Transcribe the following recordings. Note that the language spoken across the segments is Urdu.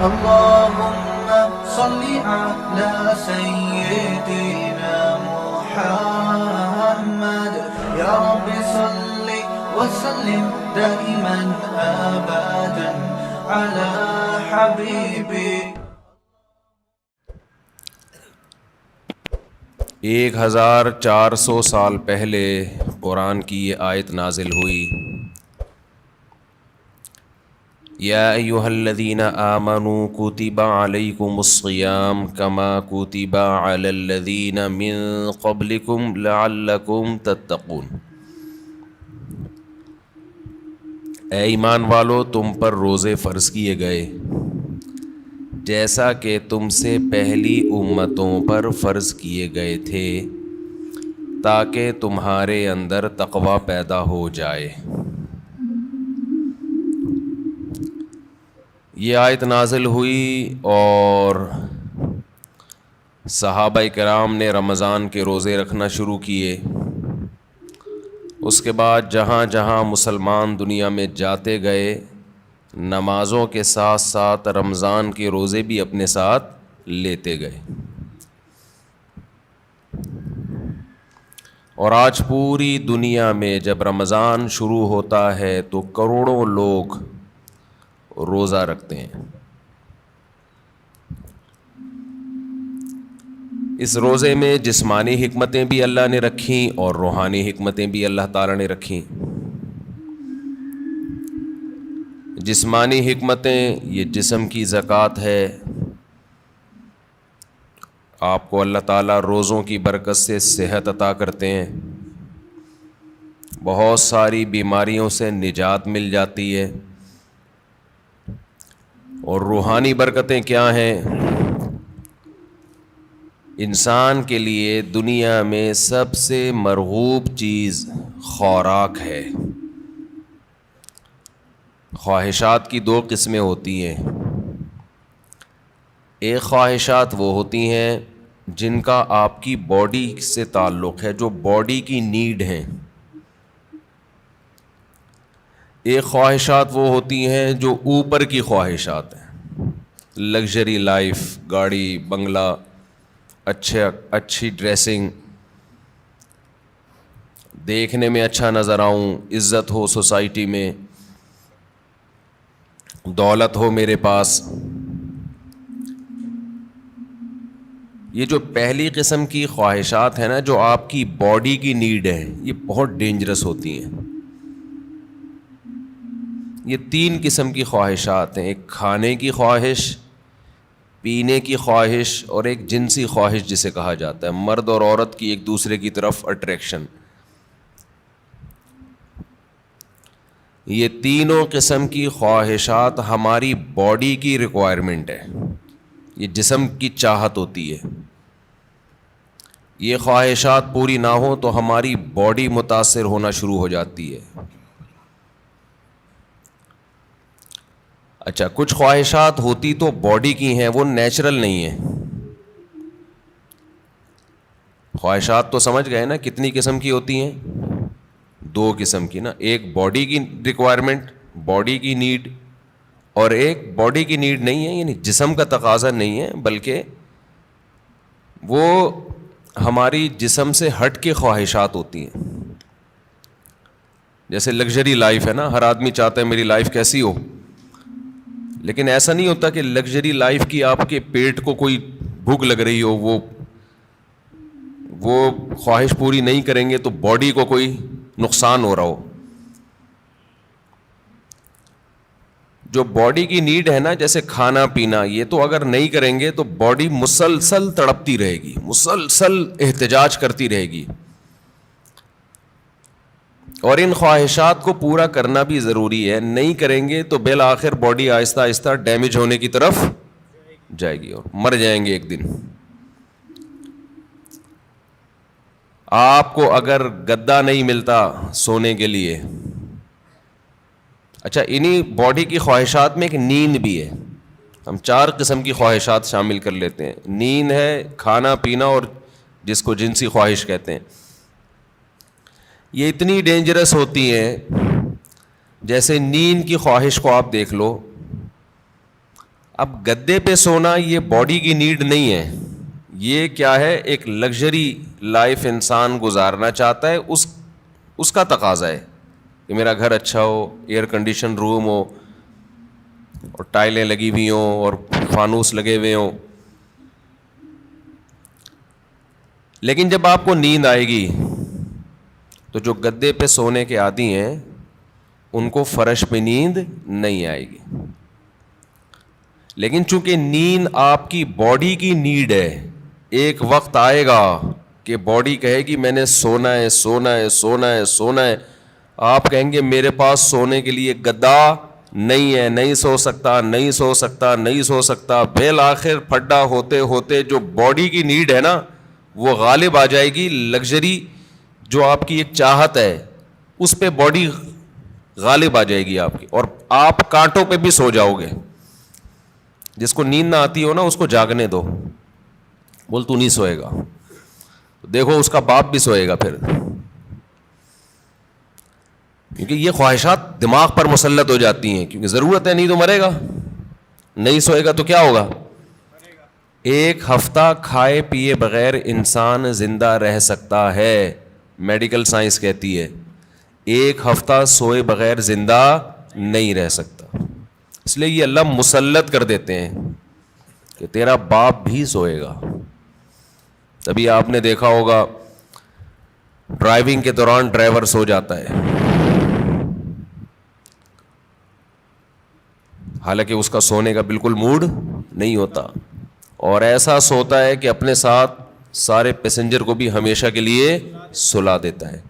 اللهم صل على سيدنا محمد يا رب صل وسلم دائما أبدا على حبيبي. 1400 سال پہلے قرآن کی یہ آیت نازل ہوئی. یا ایھا الذین آمنوا کتب علیکم الصیام کما کتب علی الذین من قبلکم لعلکم تتقون. اے ایمان والو، تم پر روزے فرض کیے گئے جیسا کہ تم سے پہلی امتوں پر فرض کیے گئے تھے تاکہ تمہارے اندر تقوی پیدا ہو جائے. یہ آیت نازل ہوئی اور صحابہ کرام نے رمضان کے روزے رکھنا شروع کیے. اس کے بعد جہاں جہاں مسلمان دنیا میں جاتے گئے، نمازوں کے ساتھ ساتھ رمضان کے روزے بھی اپنے ساتھ لیتے گئے. اور آج پوری دنیا میں جب رمضان شروع ہوتا ہے تو کروڑوں لوگ روزہ رکھتے ہیں. اس روزے میں جسمانی حکمتیں بھی اللہ نے رکھیں اور روحانی حکمتیں بھی اللہ تعالیٰ نے رکھیں. جسمانی حکمتیں، یہ جسم کی زکوٰۃ ہے. آپ کو اللہ تعالیٰ روزوں کی برکت سے صحت عطا کرتے ہیں، بہت ساری بیماریوں سے نجات مل جاتی ہے. اور روحانی برکتیں کیا ہیں؟ انسان کے لیے دنیا میں سب سے مرغوب چیز خوراک ہے. خواہشات کی 2 قسمیں ہوتی ہیں. ایک خواہشات وہ ہوتی ہیں جن کا آپ کی باڈی سے تعلق ہے، جو باڈی کی نیڈ ہیں. ایک خواہشات وہ ہوتی ہیں جو اوپر کی خواہشات ہیں، لگژری لائف، گاڑی بنگلہ، اچھی ڈریسنگ، دیکھنے میں اچھا نظر آؤں، عزت ہو سوسائٹی میں، دولت ہو میرے پاس. یہ جو پہلی قسم کی خواہشات ہیں نا، جو آپ کی باڈی کی نیڈ ہیں، یہ بہت ڈینجرس ہوتی ہیں. یہ 3 قسم کی خواہشات ہیں. ایک کھانے کی خواہش، پینے کی خواہش، اور ایک جنسی خواہش جسے کہا جاتا ہے، مرد اور عورت کی ایک دوسرے کی طرف اٹریکشن. یہ تینوں قسم کی خواہشات ہماری باڈی کی ریکوائرمنٹ ہے، یہ جسم کی چاہت ہوتی ہے. یہ خواہشات پوری نہ ہوں تو ہماری باڈی متاثر ہونا شروع ہو جاتی ہے. اچھا، کچھ خواہشات ہوتی تو باڈی کی ہیں، وہ نیچرل نہیں ہیں. خواہشات تو سمجھ گئے نا کتنی قسم کی ہوتی ہیں؟ 2 قسم کی نا. ایک باڈی کی ریکوائرمنٹ، باڈی کی نیڈ، اور ایک باڈی کی نیڈ نہیں ہے، یعنی جسم کا تقاضا نہیں ہے، بلکہ وہ ہماری جسم سے ہٹ کے خواہشات ہوتی ہیں. جیسے لگژری لائف ہے نا، ہر آدمی چاہتا ہے میری لائف کیسی ہو، لیکن ایسا نہیں ہوتا کہ لگژری لائف کی آپ کے پیٹ کو کوئی بھوک لگ رہی ہو، وہ خواہش پوری نہیں کریں گے تو باڈی کو کوئی نقصان ہو رہا ہو. جو باڈی کی نیڈ ہے نا، جیسے کھانا پینا، یہ تو اگر نہیں کریں گے تو باڈی مسلسل تڑپتی رہے گی، مسلسل احتجاج کرتی رہے گی. اور ان خواہشات کو پورا کرنا بھی ضروری ہے. نہیں کریں گے تو بالآخر باڈی آہستہ آہستہ ڈیمیج ہونے کی طرف جائے گی اور مر جائیں گے ایک دن. آپ کو اگر گدا نہیں ملتا سونے کے لیے، اچھا انہی باڈی کی خواہشات میں ایک نیند بھی ہے. ہم 4 قسم کی خواہشات شامل کر لیتے ہیں. نیند ہے، کھانا پینا، اور جس کو جنسی خواہش کہتے ہیں. یہ اتنی ڈینجرس ہوتی ہیں. جیسے نیند کی خواہش کو آپ دیکھ لو، اب گدے پہ سونا یہ باڈی کی نیڈ نہیں ہے, یہ کیا ہے, ایک لگژری لائف انسان گزارنا چاہتا ہے, اس کا تقاضا ہے کہ میرا گھر اچھا ہو, ایئر کنڈیشن روم ہو, اور ٹائلیں لگی ہوئی ہوں, اور فانوس لگے ہوئے ہوں. لیکن جب آپ کو نیند آئے گی تو جو گدے پہ سونے کے عادی ہیں ان کو فرش پہ نیند نہیں آئے گی. لیکن چونکہ نیند آپ کی باڈی کی نیڈ ہے, ایک وقت آئے گا کہ باڈی کہے گی میں نے سونا ہے سونا ہے سونا ہے سونا ہے, آپ کہیں گے میرے پاس سونے کے لیے گدا نہیں ہے, نہیں سو سکتا نہیں سو سکتا نہیں سو سکتا. بالآخر پھڈا ہوتے ہوتے جو باڈی کی نیڈ ہے نا وہ غالب آ جائے گی. لگژری جو آپ کی ایک چاہت ہے اس پہ باڈی غالب آ جائے گی آپ کی, اور آپ کانٹوں پہ بھی سو جاؤ گے. جس کو نیند نہ آتی ہو نا اس کو جاگنے دو, بول تو نہیں سوئے گا, دیکھو اس کا باپ بھی سوئے گا پھر, کیونکہ یہ خواہشات دماغ پر مسلط ہو جاتی ہیں, کیونکہ ضرورت ہے, نہیں تو مرے گا. نہیں سوئے گا تو کیا ہوگا؟ ایک ہفتہ کھائے پیے بغیر انسان زندہ رہ سکتا ہے, میڈیکل سائنس کہتی ہے. ایک ہفتہ سوئے بغیر زندہ نہیں رہ سکتا. اس لیے یہ اللہ مسلط کر دیتے ہیں کہ تیرا باپ بھی سوئے گا. تبھی آپ نے دیکھا ہوگا ڈرائیونگ کے دوران ڈرائیور سو جاتا ہے, حالانکہ اس کا سونے کا بالکل موڈ نہیں ہوتا, اور ایسا سوتا ہے کہ اپنے ساتھ سارے پیسنجر کو بھی ہمیشہ کے لیے سلا دیتا ہے.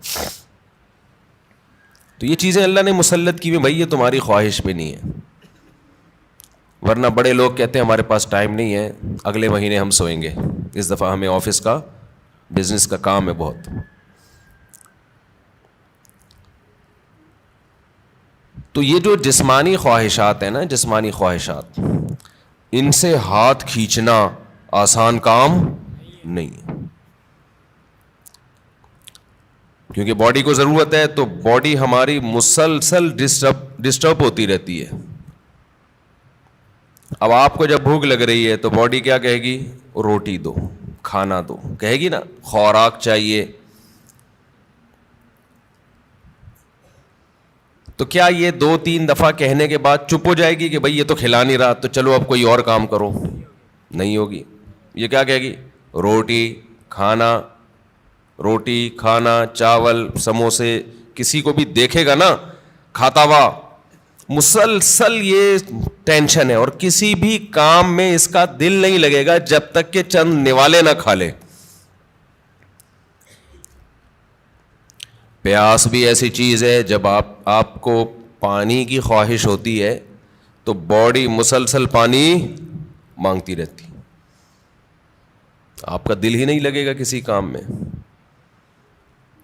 تو یہ چیزیں اللہ نے مسلط کی ہوئی, بھائی یہ تمہاری خواہش پہ نہیں ہے. ورنہ بڑے لوگ کہتے ہیں ہمارے پاس ٹائم نہیں ہے, اگلے مہینے ہم سوئیں گے, اس دفعہ ہمیں آفس کا بزنس کا کام ہے بہت. تو یہ جو جسمانی خواہشات ہیں نا, جسمانی خواہشات, ان سے ہاتھ کھینچنا آسان کام نہیں ہے, کیونکہ باڈی کو ضرورت ہے. تو باڈی ہماری مسلسل ڈسٹرب ہوتی رہتی ہے. اب آپ کو جب بھوک لگ رہی ہے تو باڈی کیا کہے گی؟ روٹی دو, کھانا دو, کہے گی نا, خوراک چاہیے. تو کیا یہ 2-3 دفعہ کہنے کے بعد چپ ہو جائے گی کہ بھائی یہ تو کھلا نہیں رہا تو چلو اب کوئی اور کام کرو؟ نہیں ہوگی. یہ کیا کہے گی؟ روٹی کھانا, روٹی کھانا, چاول سموسے. کسی کو بھی دیکھے گا نا کھاتا ہوا, مسلسل یہ ٹینشن ہے, اور کسی بھی کام میں اس کا دل نہیں لگے گا جب تک کہ چند نوالے نہ کھا لے. پیاس بھی ایسی چیز ہے, جب آپ کو پانی کی خواہش ہوتی ہے تو باڈی مسلسل پانی مانگتی رہتی, آپ کا دل ہی نہیں لگے گا کسی کام میں,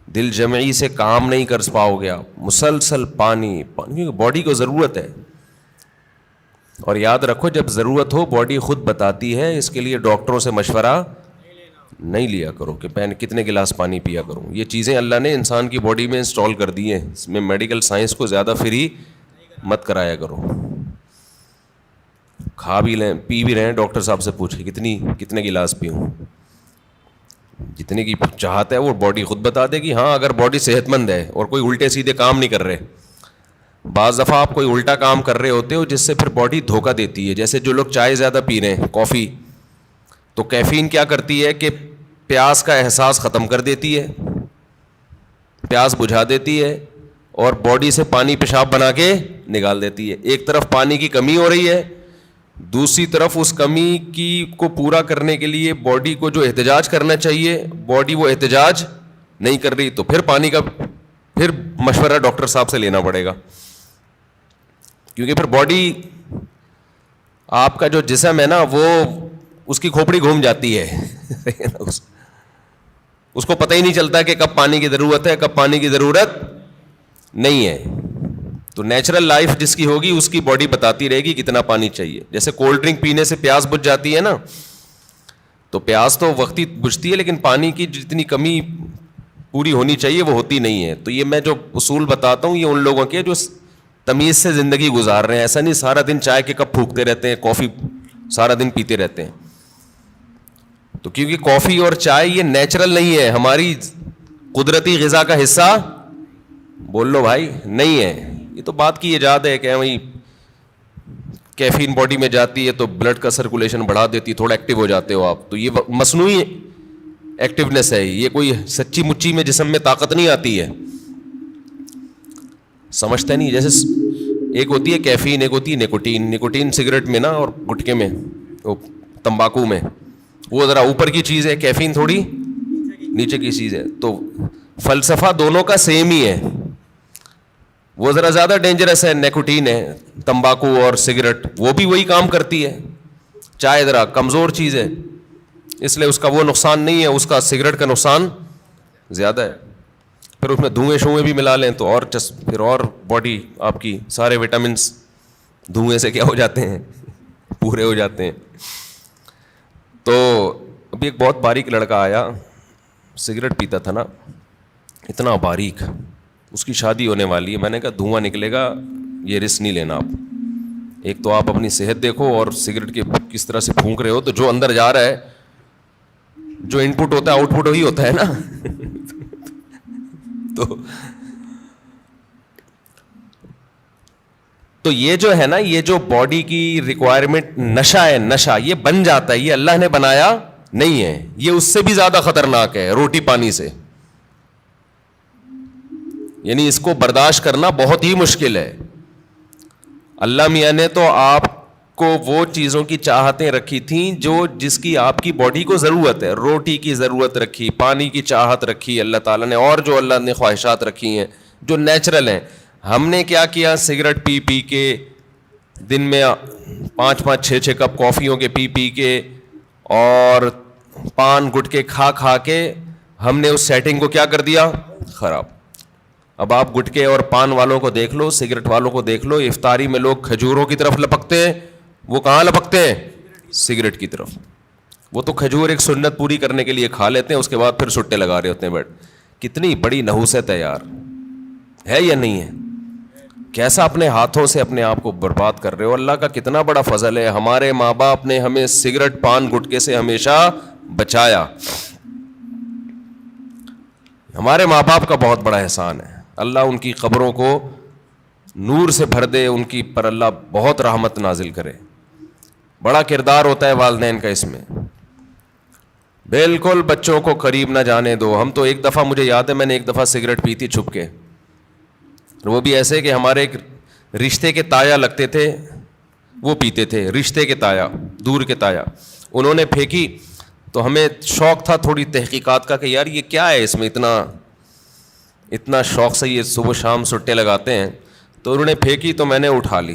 دل جمعی سے کام نہیں کر پاؤ گے آپ, مسلسل پانی پانی, کیونکہ باڈی کو ضرورت ہے. اور یاد رکھو جب ضرورت ہو باڈی خود بتاتی ہے, اس کے لیے ڈاکٹروں سے مشورہ نہیں لیا کرو کہ میں کتنے گلاس پانی پیا کروں. یہ چیزیں اللہ نے انسان کی باڈی میں انسٹال کر دی ہیں, اس میں میڈیکل سائنس کو زیادہ فری مت کرایا کرو. کھا بھی لیں پی بھی رہے ہیں, ڈاکٹر صاحب سے پوچھیں کتنے گلاس پیوں, جتنے کی چاہت ہے وہ باڈی خود بتا دے گی. ہاں اگر باڈی صحت مند ہے اور کوئی الٹے سیدھے کام نہیں کر رہے. بعض دفعہ آپ کوئی الٹا کام کر رہے ہوتے ہو جس سے پھر باڈی دھوکہ دیتی ہے, جیسے جو لوگ چائے زیادہ پی رہے ہیں, کافی, تو کیفین کیا کرتی ہے کہ پیاس کا احساس ختم کر دیتی ہے, پیاس بجھا دیتی ہے, اور باڈی سے پانی پیشاب بنا کے نکال دیتی ہے. ایک طرف پانی کی کمی ہو رہی ہے, دوسری طرف اس کمی کی کو پورا کرنے کے لیے باڈی کو جو احتجاج کرنا چاہیے باڈی وہ احتجاج نہیں کر رہی, تو پھر پانی کا پھر مشورہ ڈاکٹر صاحب سے لینا پڑے گا. کیونکہ پھر باڈی, آپ کا جو جسم ہے نا وہ اس کی کھوپڑی گھوم جاتی ہے اس کو پتہ ہی نہیں چلتا کہ کب پانی کی ضرورت ہے کب پانی کی ضرورت نہیں ہے. تو نیچرل لائف جس کی ہوگی اس کی باڈی بتاتی رہے گی کتنا پانی چاہیے. جیسے کولڈ ڈرنک پینے سے پیاس بجھ جاتی ہے نا, تو پیاس تو وقتی بجھتی ہے لیکن پانی کی جتنی کمی پوری ہونی چاہیے وہ ہوتی نہیں ہے. تو یہ میں جو اصول بتاتا ہوں یہ ان لوگوں کے جو تمیز سے زندگی گزار رہے ہیں. ایسا نہیں سارا دن چائے کے کپ پھونکتے رہتے ہیں, کافی سارا دن پیتے رہتے ہیں. تو کیونکہ کافی اور چائے یہ نیچرل نہیں ہے, ہماری قدرتی غذا کا حصہ بول لو بھائی نہیں ہے. یہ تو بات کی ایجاد ہے کہ وہی کیفین باڈی میں جاتی ہے تو بلڈ کا سرکولیشن بڑھا دیتی ہے, تھوڑا ایکٹیو ہو جاتے ہو آپ. تو یہ مصنوعی ایکٹیونیس ہے, یہ کوئی سچی مچی میں جسم میں طاقت نہیں آتی ہے. سمجھتے نہیں. جیسے ایک ہوتی ہے کیفین, ایک ہوتی ہے نکوٹین. نکوٹین سگریٹ میں نا اور گٹکے میں, تمباکو میں, وہ ذرا اوپر کی چیز ہے, کیفین تھوڑی نیچے کی چیز ہے. تو فلسفہ دونوں کا سیم ہی ہے. وہ ذرا زیادہ ڈینجرس ہے نکوٹین ہے, تمباکو اور سگریٹ وہ بھی وہی کام کرتی ہے. چائے ذرا کمزور چیز ہے, اس لیے اس کا وہ نقصان نہیں ہے, اس کا سگریٹ کا نقصان زیادہ ہے. پھر اس میں دھوئیں شوئیں بھی ملا لیں تو اور پھر اور باڈی آپ کی سارے وٹامنس دھوئیں سے کیا ہو جاتے ہیں, پورے ہو جاتے ہیں. تو ابھی ایک بہت باریک لڑکا آیا, سگریٹ پیتا تھا نا, اتنا باریک, اس کی شادی ہونے والی ہے. میں نے کہا دھواں نکلے گا, یہ رسک نہیں لینا آپ. ایک تو آپ اپنی صحت دیکھو, اور سگریٹ کے کس طرح سے پھونک رہے ہو, تو جو اندر جا رہا ہے, جو ان پٹ ہوتا ہے آؤٹ پٹ وہی ہوتا ہے نا. تو یہ جو ہے نا, یہ جو باڈی کی ریکوائرمنٹ نشہ ہے, نشہ یہ بن جاتا ہے, یہ اللہ نے بنایا نہیں ہے. یہ اس سے بھی زیادہ خطرناک ہے روٹی پانی سے. یعنی اس کو برداشت کرنا بہت ہی مشکل ہے. اللہ میاں نے تو آپ کو وہ چیزوں کی چاہتیں رکھی تھیں جو جس کی آپ کی باڈی کو ضرورت ہے. روٹی کی ضرورت رکھی, پانی کی چاہت رکھی اللہ تعالیٰ نے, اور جو اللہ نے خواہشات رکھی ہیں جو نیچرل ہیں. ہم نے کیا کیا, سگریٹ پی پی کے, دن میں 5-6 کپ کافیوں کے پی پی کے, اور پان گٹکے کھا کھا کے ہم نے اس سیٹنگ کو کیا کر دیا, خراب. اب آپ گٹکے اور پان والوں کو دیکھ لو, سگریٹ والوں کو دیکھ لو, افطاری میں لوگ کھجوروں کی طرف لپکتے ہیں, وہ کہاں لپکتے ہیں, سگریٹ کی طرف. وہ تو کھجور ایک سنت پوری کرنے کے لیے کھا لیتے ہیں, اس کے بعد پھر سٹے لگا رہے ہوتے ہیں. بٹ کتنی بڑی نحوست ہے یار, ہے یا نہیں ہے؟ کیسا اپنے ہاتھوں سے اپنے آپ کو برباد کر رہے ہو. اللہ کا کتنا بڑا فضل ہے, ہمارے ماں باپ نے ہمیں سگریٹ پان گٹکے سے ہمیشہ بچایا. ہمارے ماں باپ کا بہت بڑا احسان ہے. اللہ ان کی قبروں کو نور سے بھر دے, ان کی پر اللہ بہت رحمت نازل کرے. بڑا کردار ہوتا ہے والدین کا اس میں. بالکل بچوں کو قریب نہ جانے دو. ہم تو ایک دفعہ, مجھے یاد ہے میں نے ایک دفعہ سگریٹ پی تھی چھپ کے, وہ بھی ایسے کہ ہمارے ایک رشتے کے تایا لگتے تھے, وہ پیتے تھے, رشتے کے تایا, دور کے تایا. انہوں نے پھینکی تو ہمیں شوق تھا تھوڑی تحقیقات کا کہ یار یہ کیا ہے, اس میں اتنا شوق سے یہ صبح شام سٹے لگاتے ہیں. تو انہوں نے پھینکی تو میں نے اٹھا لی,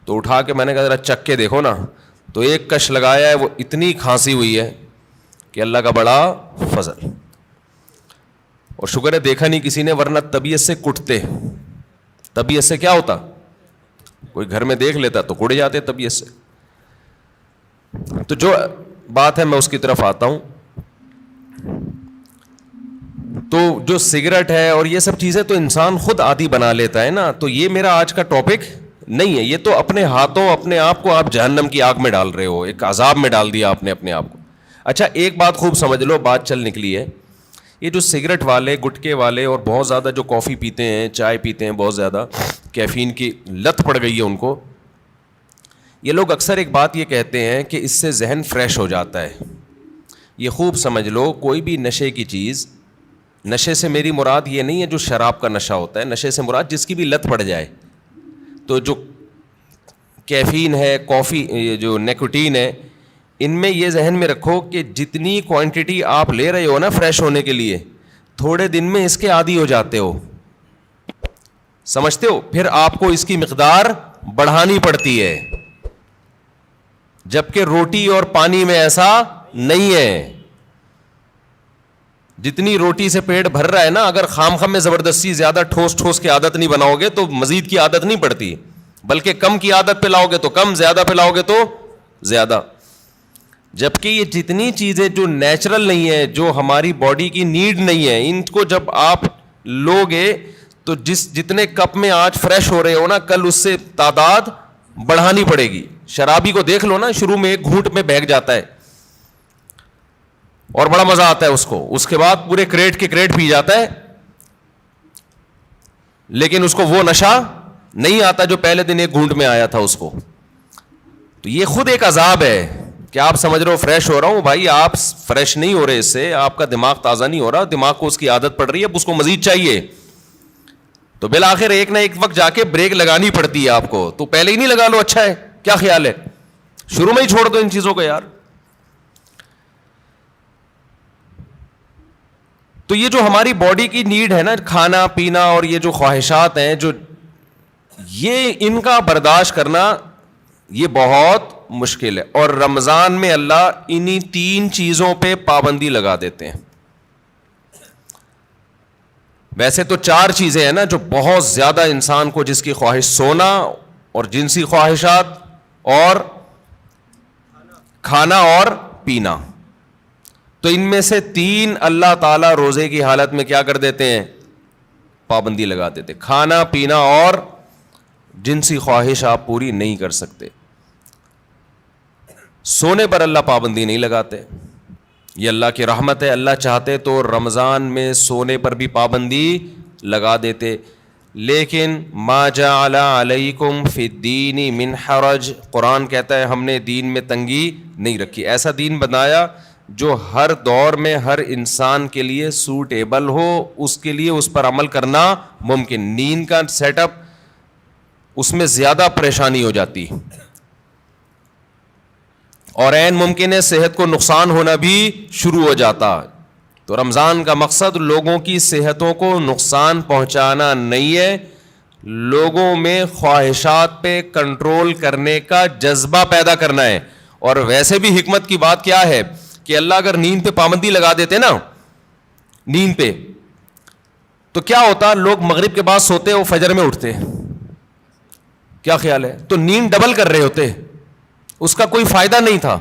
تو اٹھا کے میں نے کہا ذرا چک کے دیکھو نا, تو ایک کش لگایا ہے, وہ اتنی کھانسی ہوئی ہے کہ اللہ کا بڑا فضل. اور شکر ہے دیکھا نہیں کسی نے, ورنہ طبیعت سے کٹتے. طبیعت سے کیا ہوتا, کوئی گھر میں دیکھ لیتا تو کٹ جاتے طبیعت سے. تو جو بات ہے میں اس کی طرف آتا ہوں. تو جو سگریٹ ہے اور یہ سب چیزیں تو انسان خود عادی بنا لیتا ہے نا. تو یہ میرا آج کا ٹاپک نہیں ہے, یہ تو اپنے ہاتھوں اپنے آپ کو آپ جہنم کی آگ میں ڈال رہے ہو, ایک عذاب میں ڈال دیا آپ نے اپنے آپ کو. اچھا ایک بات خوب سمجھ لو, بات چل نکلی ہے. یہ جو سگریٹ والے, گٹکے والے, اور بہت زیادہ جو کافی پیتے ہیں, چائے پیتے ہیں, بہت زیادہ کیفین کی لت پڑ گئی ہے ان کو, یہ لوگ اکثر ایک بات یہ کہتے ہیں کہ اس سے ذہن فریش ہو جاتا ہے. یہ خوب سمجھ لو, کوئی بھی نشے کی چیز, نشے سے میری مراد یہ نہیں ہے جو شراب کا نشہ ہوتا ہے, نشے سے مراد جس کی بھی لت پڑ جائے. تو جو کیفین ہے, کافی, یہ جو نیکوٹین ہے, ان میں یہ ذہن میں رکھو کہ جتنی کوانٹٹی آپ لے رہے ہو نا فریش ہونے کے لیے, تھوڑے دن میں اس کے عادی ہو جاتے ہو. سمجھتے ہو؟ پھر آپ کو اس کی مقدار بڑھانی پڑتی ہے, جبکہ روٹی اور پانی میں ایسا نہیں ہے. جتنی روٹی سے پیٹ بھر رہا ہے نا, اگر خام خام میں زبردستی زیادہ ٹھوس کی عادت نہیں بناؤ گے تو مزید کی عادت نہیں پڑتی, بلکہ کم کی عادت پہ لاؤ گے تو کم, زیادہ پہ لاؤ گے تو زیادہ. جبکہ یہ جتنی چیزیں جو نیچرل نہیں ہے, جو ہماری باڈی کی نیڈ نہیں ہے, ان کو جب آپ لوگے تو جتنے کپ میں آج فریش ہو رہے ہو نا, کل اس سے تعداد بڑھانی پڑے گی. شرابی کو دیکھ لو نا, شروع میں ایک گھونٹ میں بہک جاتا ہے اور بڑا مزہ آتا ہے اس کو, اس کے بعد پورے کریٹ کے کریٹ پی جاتا ہے, لیکن اس کو وہ نشہ نہیں آتا جو پہلے دن ایک گھونٹ میں آیا تھا اس کو. تو یہ خود ایک عذاب ہے کہ آپ سمجھ رہے ہو فریش ہو رہا ہوں, بھائی آپ فریش نہیں ہو رہے, اس سے آپ کا دماغ تازہ نہیں ہو رہا, دماغ کو اس کی عادت پڑ رہی ہے, اب اس کو مزید چاہیے. تو بالآخر ایک نہ ایک وقت جا کے بریک لگانی پڑتی ہے آپ کو. تو پہلے ہی نہیں لگا لو, اچھا ہے, کیا خیال ہے, شروع میں ہی چھوڑ دو ان چیزوں کو یار. تو یہ جو ہماری باڈی کی نیڈ ہے نا, کھانا پینا اور یہ جو خواہشات ہیں, جو یہ ان کا برداشت کرنا یہ بہت مشکل ہے. اور رمضان میں اللہ انہی 3 چیزوں پہ پابندی لگا دیتے ہیں. ویسے تو 4 چیزیں ہیں نا جو بہت زیادہ انسان کو, جس کی خواہش سونا اور جنسی خواہشات اور کھانا اور پینا. تو ان میں سے 3 اللہ تعالیٰ روزے کی حالت میں کیا کر دیتے ہیں, پابندی لگا دیتے. کھانا پینا اور جنسی خواہش آپ پوری نہیں کر سکتے. سونے پر اللہ پابندی نہیں لگاتے, یہ اللہ کی رحمت ہے. اللہ چاہتے تو رمضان میں سونے پر بھی پابندی لگا دیتے, لیکن ما جعل علیکم فی الدین من حرج, قرآن کہتا ہے ہم نے دین میں تنگی نہیں رکھی. ایسا دین بنایا جو ہر دور میں ہر انسان کے لیے سوٹیبل ہو, اس کے لیے اس پر عمل کرنا ممکن. نیند کا سیٹ اپ اس میں زیادہ پریشانی ہو جاتی اور عین ممکن ہے صحت کو نقصان ہونا بھی شروع ہو جاتا. تو رمضان کا مقصد لوگوں کی صحتوں کو نقصان پہنچانا نہیں ہے, لوگوں میں خواہشات پہ کنٹرول کرنے کا جذبہ پیدا کرنا ہے. اور ویسے بھی حکمت کی بات کیا ہے کہ اللہ اگر نیند پہ پابندی لگا دیتے نا, نیند پہ, تو کیا ہوتا, لوگ مغرب کے بعد سوتے وہ فجر میں اٹھتے, کیا خیال ہے, تو نیند ڈبل کر رہے ہوتے, اس کا کوئی فائدہ نہیں تھا.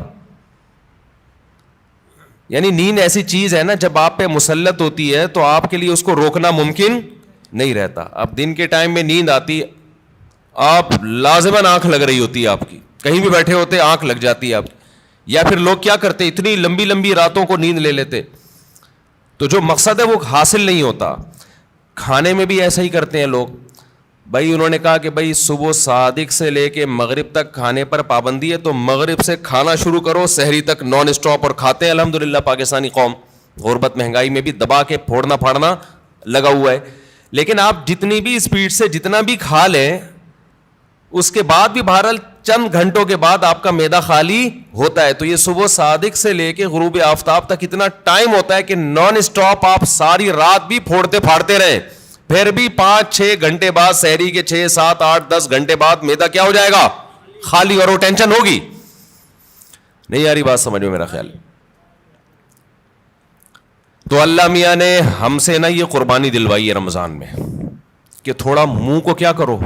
یعنی نیند ایسی چیز ہے نا جب آپ پہ مسلط ہوتی ہے تو آپ کے لیے اس کو روکنا ممکن نہیں رہتا. اب دن کے ٹائم میں نیند آتی, آپ لازماً آنکھ لگ رہی ہوتی ہے آپ کی, کہیں بھی بیٹھے ہوتے آنکھ لگ جاتی ہے آپ کی. یا پھر لوگ کیا کرتے, اتنی لمبی لمبی راتوں کو نیند لے لیتے, تو جو مقصد ہے وہ حاصل نہیں ہوتا. کھانے میں بھی ایسا ہی کرتے ہیں لوگ. بھائی انہوں نے کہا کہ بھائی صبح صادق سے لے کے مغرب تک کھانے پر پابندی ہے, تو مغرب سے کھانا شروع کرو, سحری تک نان اسٹاپ, اور کھاتے ہیں. الحمدللہ پاکستانی قوم غربت مہنگائی میں بھی دبا کے پھوڑنا پھاڑنا لگا ہوا ہے. لیکن آپ جتنی بھی اسپیڈ سے جتنا بھی کھا لیں, اس کے بعد بھی بہرحال چند گھنٹوں کے بعد آپ کا معدہ خالی ہوتا ہے. تو یہ صبح صادق سے لے کے غروب آفتاب تک اتنا ٹائم ہوتا ہے کہ نان اسٹاپ آپ ساری رات بھی پھوڑتے پھاڑتے رہیں, پھر بھی 5-6 گھنٹے بعد, سحری کے 6, 7, 8, 10 گھنٹے بعد معدہ کیا ہو جائے گا, خالی, اور وہ ٹینشن ہوگی. نہیں آ رہی بات سمجھ میں میرا خیال ہے. تو اللہ میاں نے ہم سے نا یہ قربانی دلوائی ہے رمضان میں کہ تھوڑا منہ کو کیا کرو,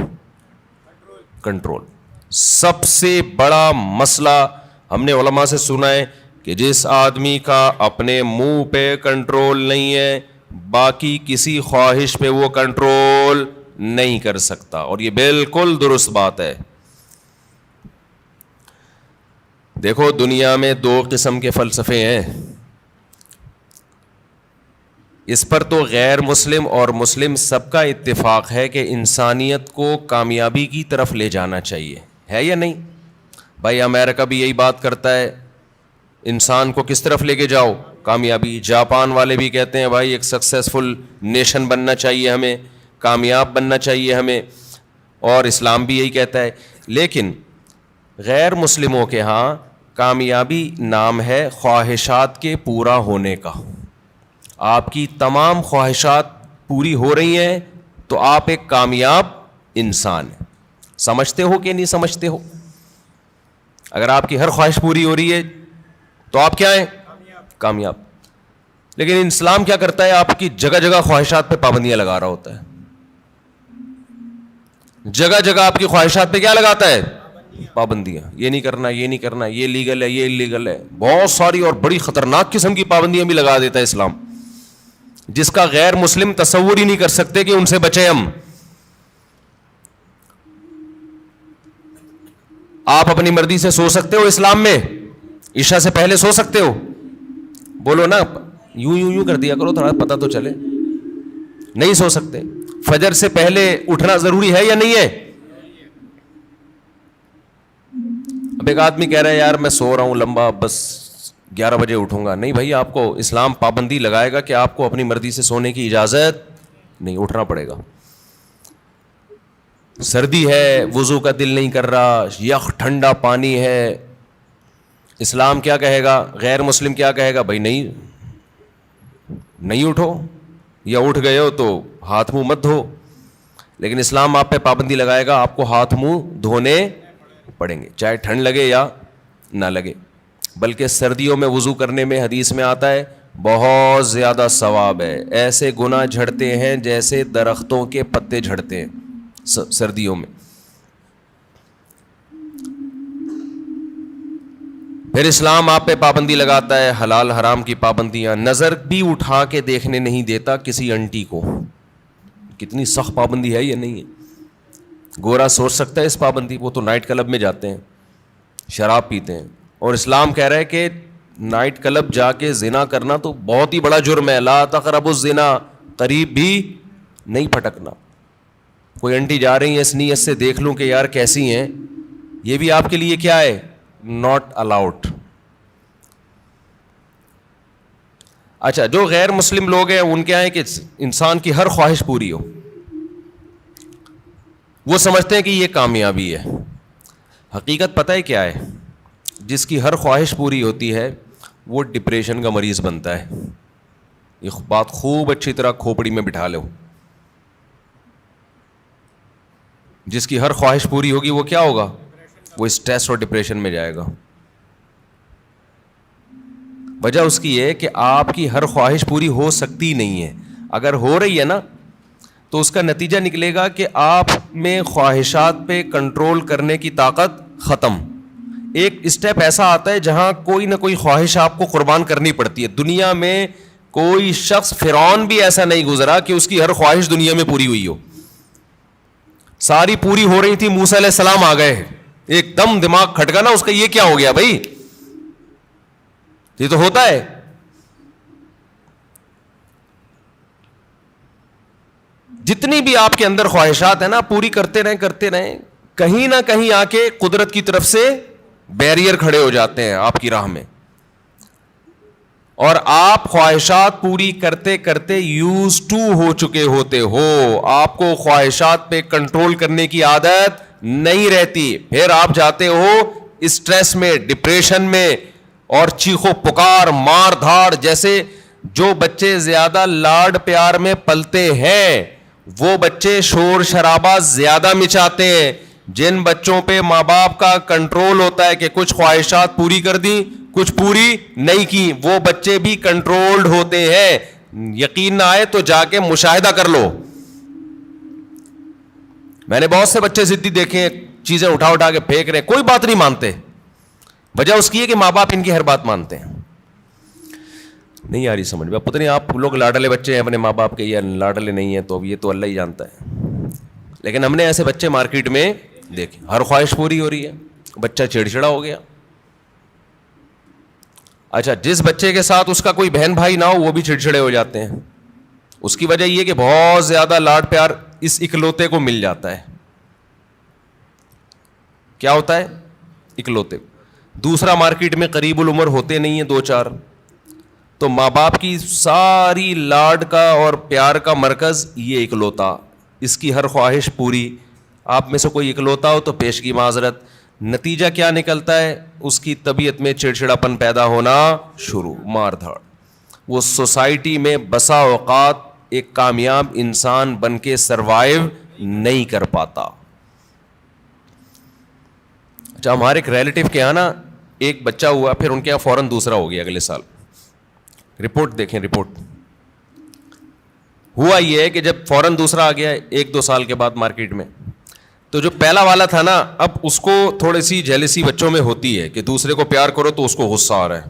کنٹرول. سب سے بڑا مسئلہ ہم نے علماء سے سنا ہے کہ جس آدمی کا اپنے منہ پہ کنٹرول نہیں ہے, باقی کسی خواہش پہ وہ کنٹرول نہیں کر سکتا. اور یہ بالکل درست بات ہے. دیکھو دنیا میں 2 قسم کے فلسفے ہیں, اس پر تو غیر مسلم اور مسلم سب کا اتفاق ہے کہ انسانیت کو کامیابی کی طرف لے جانا چاہیے, ہے یا نہیں؟ بھائی امریکہ بھی یہی بات کرتا ہے, انسان کو کس طرف لے کے جاؤ, کامیابی. جاپان والے بھی کہتے ہیں بھائی ایک سکسیسفل نیشن بننا چاہیے ہمیں, کامیاب بننا چاہیے ہمیں, اور اسلام بھی یہی کہتا ہے. لیکن غیر مسلموں کے ہاں کامیابی نام ہے خواہشات کے پورا ہونے کا. آپ کی تمام خواہشات پوری ہو رہی ہیں تو آپ ایک کامیاب انسان ہیں. سمجھتے ہو کہ نہیں سمجھتے ہو؟ اگر آپ کی ہر خواہش پوری ہو رہی ہے تو آپ کیا ہیں, کامیاب. لیکن اسلام کیا کرتا ہے, آپ کی جگہ جگہ خواہشات پہ پابندیاں لگا رہا ہوتا ہے. جگہ جگہ آپ کی خواہشات پہ کیا لگاتا ہے, پابندیاں. یہ نہیں کرنا, یہ نہیں کرنا, یہ لیگل ہے, یہ انلیگل ہے, بہت ساری اور بڑی خطرناک قسم کی پابندیاں بھی لگا دیتا ہے اسلام, جس کا غیر مسلم تصور ہی نہیں کر سکتے کہ ان سے بچیں ہم. آپ اپنی مرضی سے سو سکتے ہو اسلام میں؟ عشاء سے پہلے سو سکتے ہو؟ بولو نا، یوں کر دیا کرو تھوڑا پتہ تو چلے. نہیں سو سکتے. فجر سے پہلے اٹھنا ضروری ہے یا نہیں ہے؟ اب ایک آدمی کہہ رہا ہے یار میں سو رہا ہوں لمبا، بس 11 بجے اٹھوں گا. نہیں بھائی، آپ کو اسلام پابندی لگائے گا کہ آپ کو اپنی مرضی سے سونے کی اجازت نہیں، اٹھنا پڑے گا. سردی ہے، وضو کا دل نہیں کر رہا، یخ ٹھنڈا پانی ہے، اسلام کیا کہے گا؟ غیر مسلم کیا کہے گا؟ بھائی نہیں اٹھو، یا اٹھ گئے ہو تو ہاتھ منہ مت دھو. لیکن اسلام آپ پہ پابندی لگائے گا، آپ کو ہاتھ منہ دھونے پڑیں گے، چاہے ٹھنڈ لگے یا نہ لگے. بلکہ سردیوں میں وضو کرنے میں حدیث میں آتا ہے بہت زیادہ ثواب ہے. ایسے گناہ جھڑتے ہیں جیسے درختوں کے پتے جھڑتے ہیں سردیوں میں. پھر اسلام آپ پہ پابندی لگاتا ہے حلال حرام کی پابندیاں. نظر بھی اٹھا کے دیکھنے نہیں دیتا کسی انٹی کو. کتنی سخت پابندی ہے یہ نہیں ہے. گورا سوچ سکتا ہے اس پابندی، وہ تو نائٹ کلب میں جاتے ہیں، شراب پیتے ہیں، اور اسلام کہہ رہا ہے کہ نائٹ کلب جا کے زنا کرنا تو بہت ہی بڑا جرم ہے. لا تقربوا الزنا، قریب بھی نہیں پھٹکنا. کوئی انٹی جا رہی ہیں اس نیت سے دیکھ لوں کہ یار کیسی ہیں، یہ بھی آپ کے لیے کیا ہے؟ Not allowed. اچھا، جو غیر مسلم لوگ ہیں ان کیا ہے کہ انسان کی ہر خواہش پوری ہو. وہ سمجھتے ہیں کہ یہ کامیابی ہے. حقیقت پتہ ہے کیا ہے؟ جس کی ہر خواہش پوری ہوتی ہے وہ ڈپریشن کا مریض بنتا ہے. یہ بات خوب اچھی طرح کھوپڑی میں بٹھا لو. جس کی ہر خواہش پوری ہوگی وہ کیا ہوگا؟ وہ اسٹریس اور ڈپریشن میں جائے گا. وجہ اس کی ہے کہ آپ کی ہر خواہش پوری ہو سکتی نہیں ہے. اگر ہو رہی ہے نا تو اس کا نتیجہ نکلے گا کہ آپ میں خواہشات پہ کنٹرول کرنے کی طاقت ختم. ایک اسٹیپ ایسا آتا ہے جہاں کوئی نہ کوئی خواہش آپ کو قربان کرنی پڑتی ہے. دنیا میں کوئی شخص، فرعون بھی ایسا نہیں گزرا کہ اس کی ہر خواہش دنیا میں پوری ہوئی ہو. ساری پوری ہو رہی تھی، موسیٰ علیہ السلام آ گئے، ایک دم دماغ کھٹکا نا اس کا، یہ کیا ہو گیا بھائی؟ یہ تو ہوتا ہے. جتنی بھی آپ کے اندر خواہشات ہیں نا، پوری کرتے رہیں، کہیں نہ کہیں آ کے قدرت کی طرف سے بیریئر کھڑے ہو جاتے ہیں آپ کی راہ میں، اور آپ خواہشات پوری کرتے کرتے یوز ٹو ہو چکے ہوتے ہو. آپ کو خواہشات پہ کنٹرول کرنے کی عادت نہیں رہتی. پھر آپ جاتے ہو اسٹریس میں، ڈپریشن میں، اور چیخو پکار، مار دھاڑ. جیسے جو بچے زیادہ لاڈ پیار میں پلتے ہیں وہ بچے شور شرابہ زیادہ مچاتے ہیں. جن بچوں پہ ماں باپ کا کنٹرول ہوتا ہے کہ کچھ خواہشات پوری کر دیں، کچھ پوری نہیں کی، وہ بچے بھی کنٹرولڈ ہوتے ہیں. یقین نہ آئے تو جا کے مشاہدہ کر لو. میں نے بہت سے بچے ضدی دیکھے ہیں، چیزیں اٹھا کے پھینک رہے ہیں، کوئی بات نہیں مانتے. وجہ اس کی ہے کہ ماں باپ ان کی ہر بات مانتے ہیں. نہیں آ رہی سمجھ میں؟ پتہ نہیں آپ لوگ لاڈلے بچے ہیں اپنے ماں باپ کے یا لاڈلے نہیں ہیں، تو اب یہ تو اللہ ہی جانتا ہے. لیکن ہم نے ایسے بچے مارکیٹ میں دیکھے، ہر خواہش پوری ہو رہی ہے، بچہ چڑچڑا ہو گیا. اچھا، جس بچے کے ساتھ اس کا کوئی بہن بھائی نہ ہو وہ بھی چڑچڑے ہو جاتے ہیں. اس کی وجہ یہ کہ بہت زیادہ لاڈ پیار اس اکلوتے کو مل جاتا ہے. کیا ہوتا ہے؟ اکلوتے. دوسرا مارکیٹ میں قریب العمر ہوتے نہیں ہیں 2-4، تو ماں باپ کی ساری لاڈ کا اور پیار کا مرکز یہ اکلوتا. اس کی ہر خواہش پوری. آپ میں سے کوئی اکلوتا ہو تو پیش کی معذرت. نتیجہ کیا نکلتا ہے؟ اس کی طبیعت میں چڑچڑاپن پیدا ہونا شروع، مار دھاڑ. وہ سوسائٹی میں بسا اوقات ایک کامیاب انسان بن کے سروائیو نہیں کر پاتا. اچھا، ہمارے ایک ریلیٹیو کے یہاں نا ایک بچہ ہوا، پھر ان کے یہاں فوراً دوسرا ہو گیا اگلے سال. رپورٹ دیکھیں، رپورٹ. ہوا یہ ہے کہ جب فوراً دوسرا آ گیا 1-2 سال کے بعد مارکیٹ میں، تو جو پہلا والا تھا نا، اب اس کو تھوڑی سی جیلسی بچوں میں ہوتی ہے کہ دوسرے کو پیار کرو تو اس کو غصہ آ رہا ہے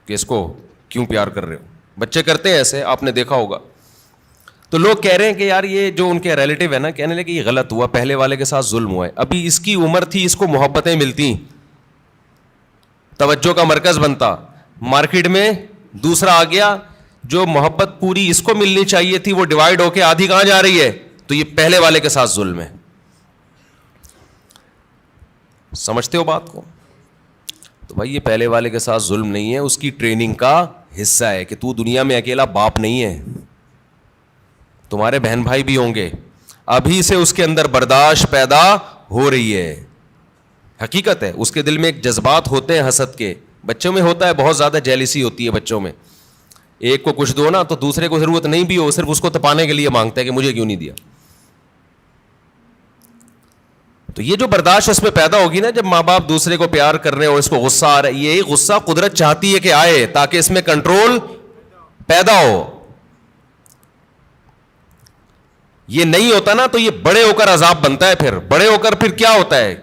کہ اس کو کیوں پیار کر رہے ہو. بچے کرتے ہیں ایسے، آپ نے دیکھا ہوگا. تو لوگ کہہ رہے ہیں کہ یار یہ جو ان کے ریلیٹیو ہے نا, کہنے لگے یہ غلط ہوا, پہلے والے کے ساتھ ظلم ہوا ہے. ابھی اس کی عمر تھی, اس کو محبتیں ملتی, توجہ کا مرکز بنتا, مارکیٹ میں دوسرا آ گیا, جو محبت پوری اس کو ملنی چاہیے تھی وہ ڈیوائڈ ہو کے آدھی کہاں جا رہی ہے, تو یہ پہلے والے کے ساتھ ظلم ہے. سمجھتے ہو بات کو؟ تو بھائی یہ پہلے والے کے ساتھ ظلم نہیں ہے, اس کی ٹریننگ کا حصہ ہے کہ تو دنیا میں اکیلا باپ نہیں ہے, تمہارے بہن بھائی بھی ہوں گے. ابھی سے اس کے اندر برداشت پیدا ہو رہی ہے. حقیقت ہے, اس کے دل میں ایک جذبات ہوتے ہیں حسد کے, بچوں میں ہوتا ہے, بہت زیادہ جیلسی ہوتی ہے بچوں میں. ایک کو کچھ دو نا تو دوسرے کو ضرورت نہیں بھی ہو, صرف اس کو تپانے کے لیے مانگتا ہے کہ مجھے کیوں نہیں دیا. تو یہ جو برداشت اس میں پیدا ہوگی نا, جب ماں باپ دوسرے کو پیار کر رہے ہو, اس کو غصہ آ رہا ہے, یہی غصہ قدرت چاہتی ہے کہ آئے تاکہ اس میں کنٹرول پیدا ہو. یہ نہیں ہوتا نا تو یہ بڑے ہو کر عذاب بنتا ہے. پھر بڑے ہو کر پھر کیا ہوتا ہے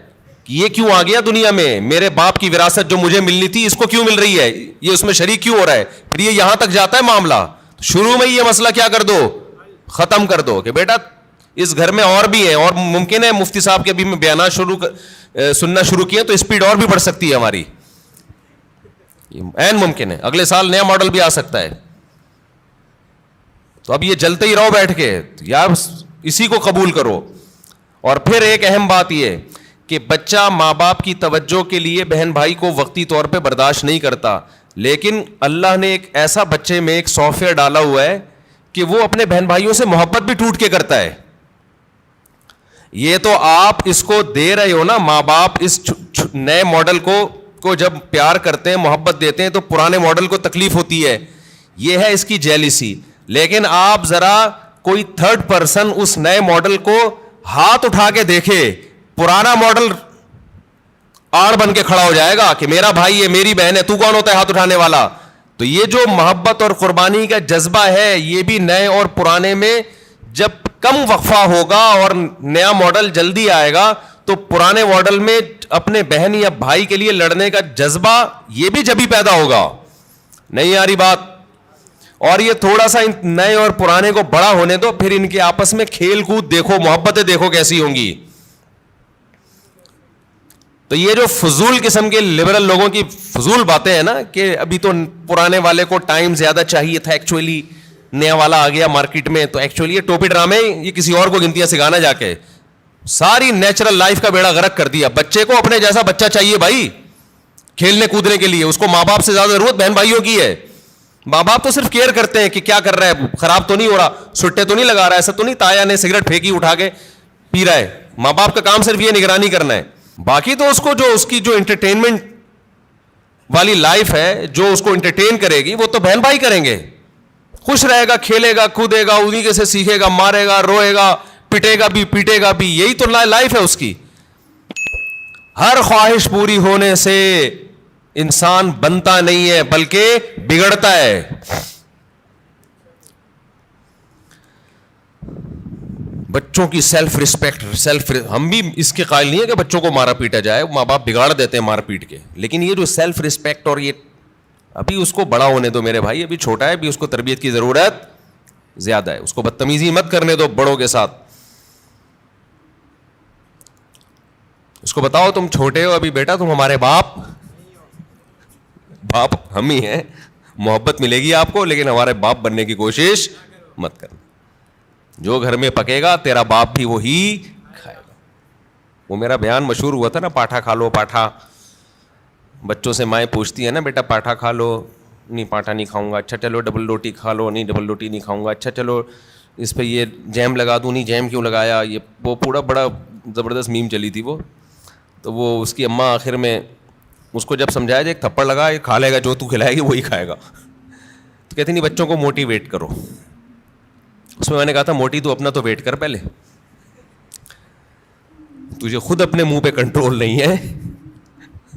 کہ یہ کیوں آ گیا دنیا میں, میرے باپ کی وراثت جو مجھے ملنی تھی اس کو کیوں مل رہی ہے, یہ اس میں شریک کیوں ہو رہا ہے. پھر یہ یہاں تک جاتا ہے معاملہ. شروع میں یہ مسئلہ کیا کر دو, ختم کر دو کہ بیٹا اس گھر میں اور بھی ہیں, اور ممکن ہے مفتی صاحب کے ابھی میں بیانات سننا شروع کیے تو اسپیڈ اور بھی بڑھ سکتی ہے ہماری, عین ممکن ہے, اگلے سال نیا ماڈل بھی آ سکتا ہے. تو اب یہ جلتے ہی رہو بیٹھ کے, یار اسی کو قبول کرو. اور پھر ایک اہم بات یہ کہ بچہ ماں باپ کی توجہ کے لیے بہن بھائی کو وقتی طور پہ برداشت نہیں کرتا, لیکن اللہ نے ایک ایسا بچے میں ایک سافٹ ویئر ڈالا ہوا ہے کہ وہ اپنے بہن بھائیوں سے محبت بھی ٹوٹ کے کرتا ہے. یہ تو آپ اس کو دے رہے ہو نا, ماں باپ اس نئے ماڈل کو جب پیار کرتے ہیں, محبت دیتے ہیں, تو پرانے ماڈل کو تکلیف ہوتی ہے. یہ ہے اس کی جیلسی. لیکن آپ ذرا کوئی تھرڈ پرسن اس نئے ماڈل کو ہاتھ اٹھا کے دیکھے, پرانا ماڈل آڑ بن کے کھڑا ہو جائے گا کہ میرا بھائی ہے, میری بہن ہے, تو کون ہوتا ہے ہاتھ اٹھانے والا. تو یہ جو محبت اور قربانی کا جذبہ ہے, یہ بھی نئے اور پرانے میں جب کم وقفہ ہوگا اور نیا ماڈل جلدی آئے گا, تو پرانے ماڈل میں اپنے بہن یا بھائی کے لیے لڑنے کا جذبہ یہ بھی جبھی پیدا ہوگا. نہیں آ رہی بات؟ اور یہ تھوڑا سا نئے اور پرانے کو بڑا ہونے دو, پھر ان کے آپس میں کھیل کود دیکھو, محبتیں دیکھو کیسی ہوں گی. تو یہ جو فضول قسم کے لبرل لوگوں کی فضول باتیں ہیں نا کہ ابھی تو پرانے والے کو ٹائم زیادہ چاہیے تھا, ایکچولی نیا والا آ گیا مارکیٹ میں, تو ایکچولی یہ ٹوپی ڈرامے یہ کسی اور کو گنتیاں سکھانا جا کے ساری نیچرل لائف کا بیڑا غرق کر دیا. بچے کو اپنے جیسا بچہ چاہیے بھائی کھیلنے کودنے کے لیے, اس کو ماں باپ سے زیادہ ضرورت بہن بھائیوں کی ہے. ماں باپ تو صرف کیئر کرتے ہیں کہ کیا کر رہا ہے, خراب تو نہیں ہو رہا, سٹے تو نہیں لگا رہا, ایسا تو نہیں تایا نے سگریٹ پھینکی اٹھا کے پی رہا ہے. ماں باپ کا کام صرف یہ نگرانی کرنا ہے. باقی تو اس کو جو اس کی جو انٹرٹینمنٹ والی لائف ہے, جو اس کو انٹرٹین کرے گی, وہ تو بہن بھائی کریں گے. خوش رہے گا, کھیلے گا, کودے گا, انہیں کے سے سیکھے گا, مارے گا, روئے گا, پٹے گا بھی, پیٹے گا بھی. یہی تو لائف ہے اس کی. ہر خواہش پوری ہونے سے انسان بنتا نہیں ہے بلکہ بگڑتا ہے. بچوں کی سیلف رسپیکٹ, ہم بھی اس کے قائل نہیں ہے کہ بچوں کو مارا پیٹا جائے, ماں باپ بگاڑ دیتے ہیں مار پیٹ کے, لیکن یہ جو سیلف رسپیکٹ اور یہ ابھی اس کو بڑا ہونے دو میرے بھائی, ابھی چھوٹا ہے, ابھی اس کو تربیت کی ضرورت زیادہ ہے. اس کو بدتمیزی مت کرنے دو بڑوں کے ساتھ. اس کو بتاؤ تم چھوٹے ہو ابھی بیٹا, تم ہمارے باپ ہم ہی ہیں, محبت ملے گی آپ کو, لیکن ہمارے باپ بننے کی کوشش مت کرنا. جو گھر میں پکے گا تیرا باپ بھی وہی کھائے گا. وہ میرا بیان مشہور ہوا تھا نا, پاٹھا کھا لو پاٹھا. بچوں سے مائیں پوچھتی ہے نا, بیٹا پاٹھا کھا لو, نہیں پاٹھا نہیں کھاؤں گا. اچھا چلو ڈبل روٹی کھا لو, نہیں ڈبل روٹی نہیں کھاؤں گا. اچھا چلو اس پہ یہ جیم لگا دوں, نہیں جیم کیوں لگایا. یہ وہ پورا بڑا زبردست میم چلی تھی وہ. تو وہ اس کی اماں آخر میں اس کو جب سمجھایا جائے, ایک تھپڑ لگا, یہ کھا لے گا, جو تو کھلائے گی وہی کھائے گا. تو کہتے نہیں بچوں کو موٹیویٹ کرو. اس میں نے کہا تھا موٹی تو اپنا تو ویٹ کر پہلے, تجھے خود اپنے منہ پہ کنٹرول نہیں ہے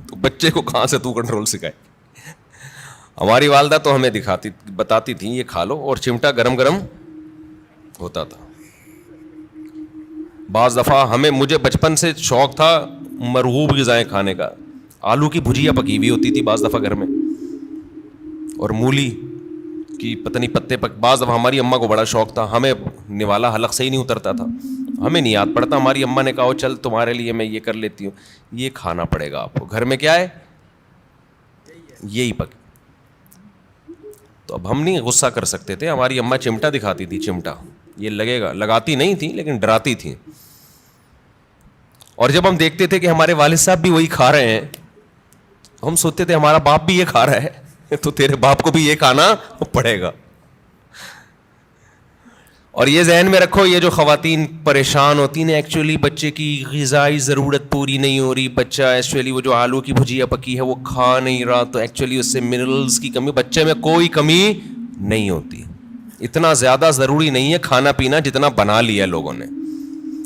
تو بچے کو کہاں سے تو کنٹرول سکھائے. ہماری والدہ تو ہمیں بتاتی تھی یہ کھا لو, اور چمٹا گرم گرم ہوتا تھا. بعض دفعہ مجھے بچپن سے شوق تھا مرغوب غذائیں کھانے کا. آلو کی بھجیا پکی ہوئی ہوتی تھی بعض دفعہ گھر میں, اور مولی کہ پتہ نہیں پتے بعض اب ہماری اماں کو بڑا شوق تھا, ہمیں نوالا حلق سے ہی نہیں اترتا تھا, ہمیں نہیں یاد پڑتا, ہماری اماں نے کہا چل تمہارے لیے میں یہ کر لیتی ہوں, یہ کھانا پڑے گا آپ کو, گھر میں کیا ہے یہی پک. تو اب ہم نہیں غصہ کر سکتے تھے, ہماری اماں چمٹا دکھاتی تھی, چمٹا یہ لگے گا, لگاتی نہیں تھی لیکن ڈراتی تھیں. اور جب ہم دیکھتے تھے کہ ہمارے والد صاحب بھی وہی کھا رہے ہیں, ہم سوچتے تھے ہمارا باپ بھی یہ کھا رہا ہے تو تیرے باپ کو بھی یہ کھانا پڑے گا. اور یہ ذہن میں رکھو, یہ جو خواتین پریشان ہوتی ہیں ایکچولی بچے کی غذائی ضرورت پوری نہیں ہو رہی, بچہ ایکچولی وہ جو آلو کی بھجیا پکی ہے وہ کھا نہیں رہا, تو ایکچولی اس سے منرلز کی کمی, بچے میں کوئی کمی نہیں ہوتی. اتنا زیادہ ضروری نہیں ہے کھانا پینا جتنا بنا لیا ہے لوگوں نے.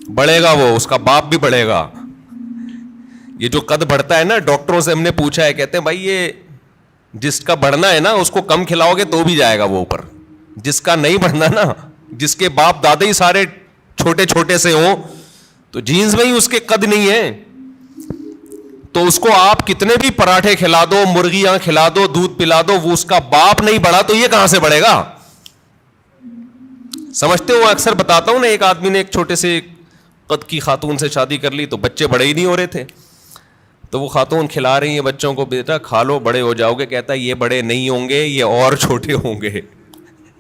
بڑھے گا وہ, اس کا باپ بھی بڑھے گا. یہ جو قد بڑھتا ہے نا, ڈاکٹروں سے ہم نے پوچھا ہے, کہتے ہیں بھائی یہ جس کا بڑھنا ہے نا اس کو کم کھلاؤ گے تو بھی جائے گا وہ اوپر, جس کا نہیں بڑھنا نا, جس کے باپ دادا ہی سارے چھوٹے چھوٹے سے ہوں تو جینز میں ہی اس کے قد نہیں ہے, تو اس کو آپ کتنے بھی پراٹھے کھلا دو, مرغیاں کھلا دو, دودھ پلا دو, وہ اس کا باپ نہیں بڑھا تو یہ کہاں سے بڑھے گا. سمجھتے ہو, اکثر بتاتا ہوں نا, ایک آدمی نے ایک چھوٹے سے قد کی خاتون سے شادی کر لی تو بچے بڑے ہی نہیں ہو رہے تھے, تو وہ خاتون کھلا رہی ہیں بچوں کو, بیٹا کھا لو بڑے ہو جاؤ گے. کہتا ہے یہ بڑے نہیں ہوں گے, یہ اور چھوٹے ہوں گے,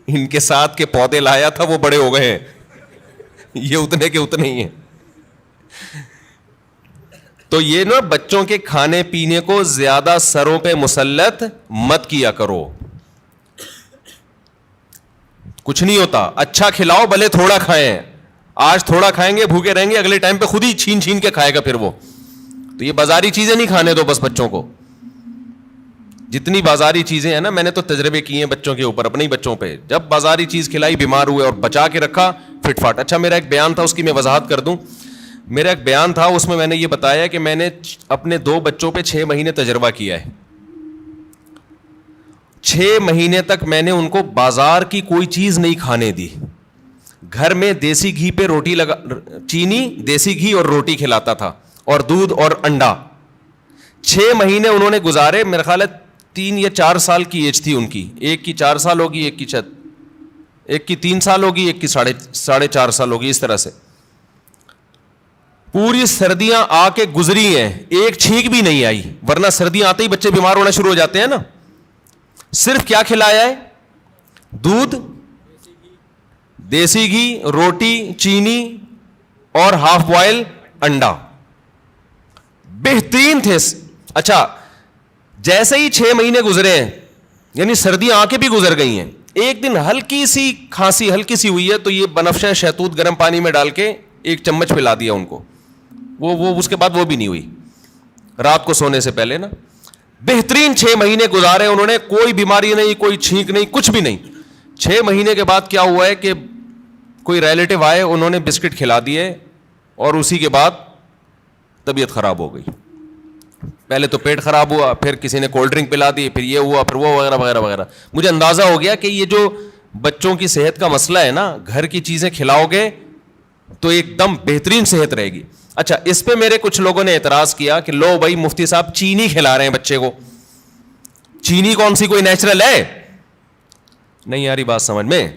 ان کے ساتھ کے پودے لایا تھا وہ بڑے ہو گئے ہیں, یہ اتنے کے اتنے ہی ہیں. تو یہ نا بچوں کے کھانے پینے کو زیادہ سروں پہ مسلط مت کیا کرو, کچھ نہیں ہوتا. اچھا کھلاؤ بھلے تھوڑا کھائیں, آج تھوڑا کھائیں گے بھوکے رہیں گے, اگلے ٹائم پہ خود ہی چھین چھین کے کھائے گا پھر وہ. تو یہ بازاری چیزیں نہیں کھانے دو بس بچوں کو. جتنی بازاری چیزیں ہیں نا, میں نے تو تجربے کیے ہیں بچوں کے اوپر, اپنے ہی بچوں پہ, جب بازاری چیز کھلائی بیمار ہوئے اور بچا کے رکھا فٹ فاٹ. اچھا میرا ایک بیان تھا, اس کی میں وضاحت کر دوں. میرا ایک بیان تھا, اس میں نے یہ بتایا کہ میں نے اپنے 2 بچوں پہ 6 مہینے تجربہ کیا ہے. 6 مہینے تک میں نے ان کو بازار کی کوئی چیز نہیں کھانے دی, گھر میں دیسی گھی پہ روٹی لگا, چینی دیسی گھی اور روٹی کھلاتا تھا, اور دودھ اور انڈا. 6 مہینے انہوں نے گزارے, میرا خیال ہے 3 یا 4 سال کی ایج تھی ان کی, ایک کی 4 سال ہوگی, ایک کی 3 سال ہوگی, ایک کی 4.5 سال ہوگی, اس طرح سے. پوری سردیاں آ کے گزری ہیں, ایک چھینک بھی نہیں آئی, ورنہ سردیاں آتے ہی بچے بیمار ہونا شروع ہو جاتے ہیں نا. صرف کیا کھلایا ہے, دودھ, دیسی گھی, روٹی, چینی اور ہاف بوائل انڈا. بہترین تھے. اچھا جیسے ہی 6 مہینے گزرے ہیں, یعنی سردیاں آ کے بھی گزر گئی ہیں, ایک دن ہلکی سی کھانسی ہلکی سی ہوئی ہے, تو یہ بنفشہ شہتوت گرم پانی میں ڈال کے 1 چمچ پلا دیا ان کو, وہ اس کے بعد وہ بھی نہیں ہوئی, رات کو سونے سے پہلے نا. بہترین 6 مہینے گزارے انہوں نے, کوئی بیماری نہیں, کوئی چھینک نہیں, کچھ بھی نہیں. 6 مہینے کے بعد کیا ہوا ہے کہ کوئی ریلیٹو آئے, انہوں نے بسکٹ کھلا دیے, اور اسی کے بعد طبیعت خراب ہو گئی. پہلے تو پیٹ خراب ہوا, پھر کسی نے کولڈ ڈرنک پلا دی, پھر یہ ہوا, پھر وہ وغیرہ وغیرہ وغیرہ. مجھے اندازہ ہو گیا کہ یہ جو بچوں کی صحت کا مسئلہ ہے نا, گھر کی چیزیں کھلاؤ گے تو ایک دم بہترین صحت رہے گی. اچھا اس پہ میرے کچھ لوگوں نے اعتراض کیا کہ لو بھائی مفتی صاحب چینی کھلا رہے ہیں بچے کو, چینی کون سی کوئی نیچرل ہے؟ نہیں آ رہی بات سمجھ میں؟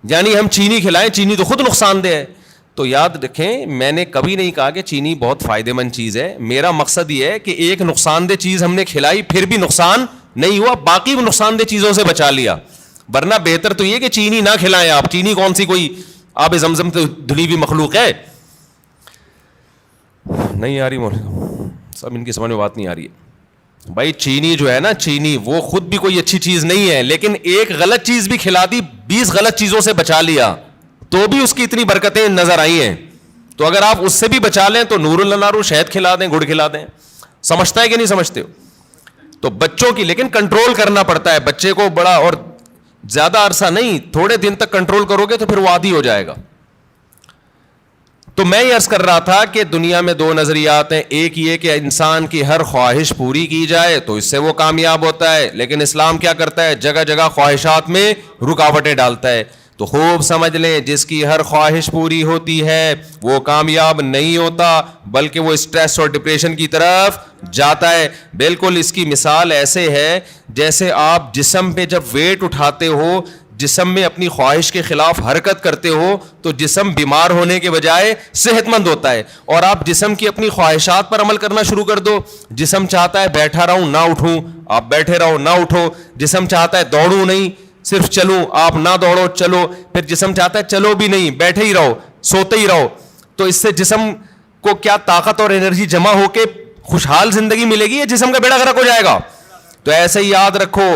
یعنی ہم چینی کھلائیں, چینی تو خود نقصان دہ ہے. تو یاد رکھیں, میں نے کبھی نہیں کہا کہ چینی بہت فائدہ مند چیز ہے. میرا مقصد یہ ہے کہ ایک نقصان دہ چیز ہم نے کھلائی, پھر بھی نقصان نہیں ہوا, باقی نقصان دہ چیزوں سے بچا لیا. ورنہ بہتر تو یہ کہ چینی نہ کھلائیں آپ. چینی کون سی کوئی آب زمزم تو دھلی ہوئی مخلوق ہے؟ نہیں آ رہی سب, ان کی سمجھ میں بات نہیں آ رہی ہے. بھائی چینی جو ہے نا, چینی وہ خود بھی کوئی اچھی چیز نہیں ہے, لیکن ایک غلط چیز بھی کھلا دی, 20 غلط چیزوں سے بچا لیا, تو بھی اس کی اتنی برکتیں نظر آئی ہیں. تو اگر آپ اس سے بھی بچا لیں تو نور النارو, شہد کھلا دیں, گڑ کھلا دیں. سمجھتا ہے کہ نہیں سمجھتے ہو؟ تو بچوں کی لیکن کنٹرول کرنا پڑتا ہے بچے کو, بڑا اور زیادہ عرصہ نہیں, تھوڑے دن تک کنٹرول کرو گے تو پھر وہ عادی ہو جائے گا. تو میں یہ عرض کر رہا تھا کہ دنیا میں 2 نظریات ہیں. ایک یہ کہ انسان کی ہر خواہش پوری کی جائے تو اس سے وہ کامیاب ہوتا ہے, لیکن اسلام کیا کرتا ہے, جگہ جگہ خواہشات میں رکاوٹیں ڈالتا ہے. تو خوب سمجھ لیں جس کی ہر خواہش پوری ہوتی ہے وہ کامیاب نہیں ہوتا بلکہ وہ اسٹریس اور ڈپریشن کی طرف جاتا ہے. بالکل اس کی مثال ایسے ہے جیسے آپ جسم پہ جب ویٹ اٹھاتے ہو, جسم میں اپنی خواہش کے خلاف حرکت کرتے ہو تو جسم بیمار ہونے کے بجائے صحت مند ہوتا ہے. اور آپ جسم کی اپنی خواہشات پر عمل کرنا شروع کر دو, جسم چاہتا ہے بیٹھا رہوں نہ اٹھوں, آپ بیٹھے رہو نہ اٹھو. جسم چاہتا ہے دوڑوں نہیں صرف چلوں, آپ نہ دوڑو چلو. پھر جسم چاہتا ہے چلو بھی نہیں بیٹھے ہی رہو سوتے ہی رہو. تو اس سے جسم کو کیا طاقت اور انرجی جمع ہو کے خوشحال زندگی ملے گی یا جسم کا بیڑا غرق ہو جائے گا؟ تو ایسے ہی یاد رکھو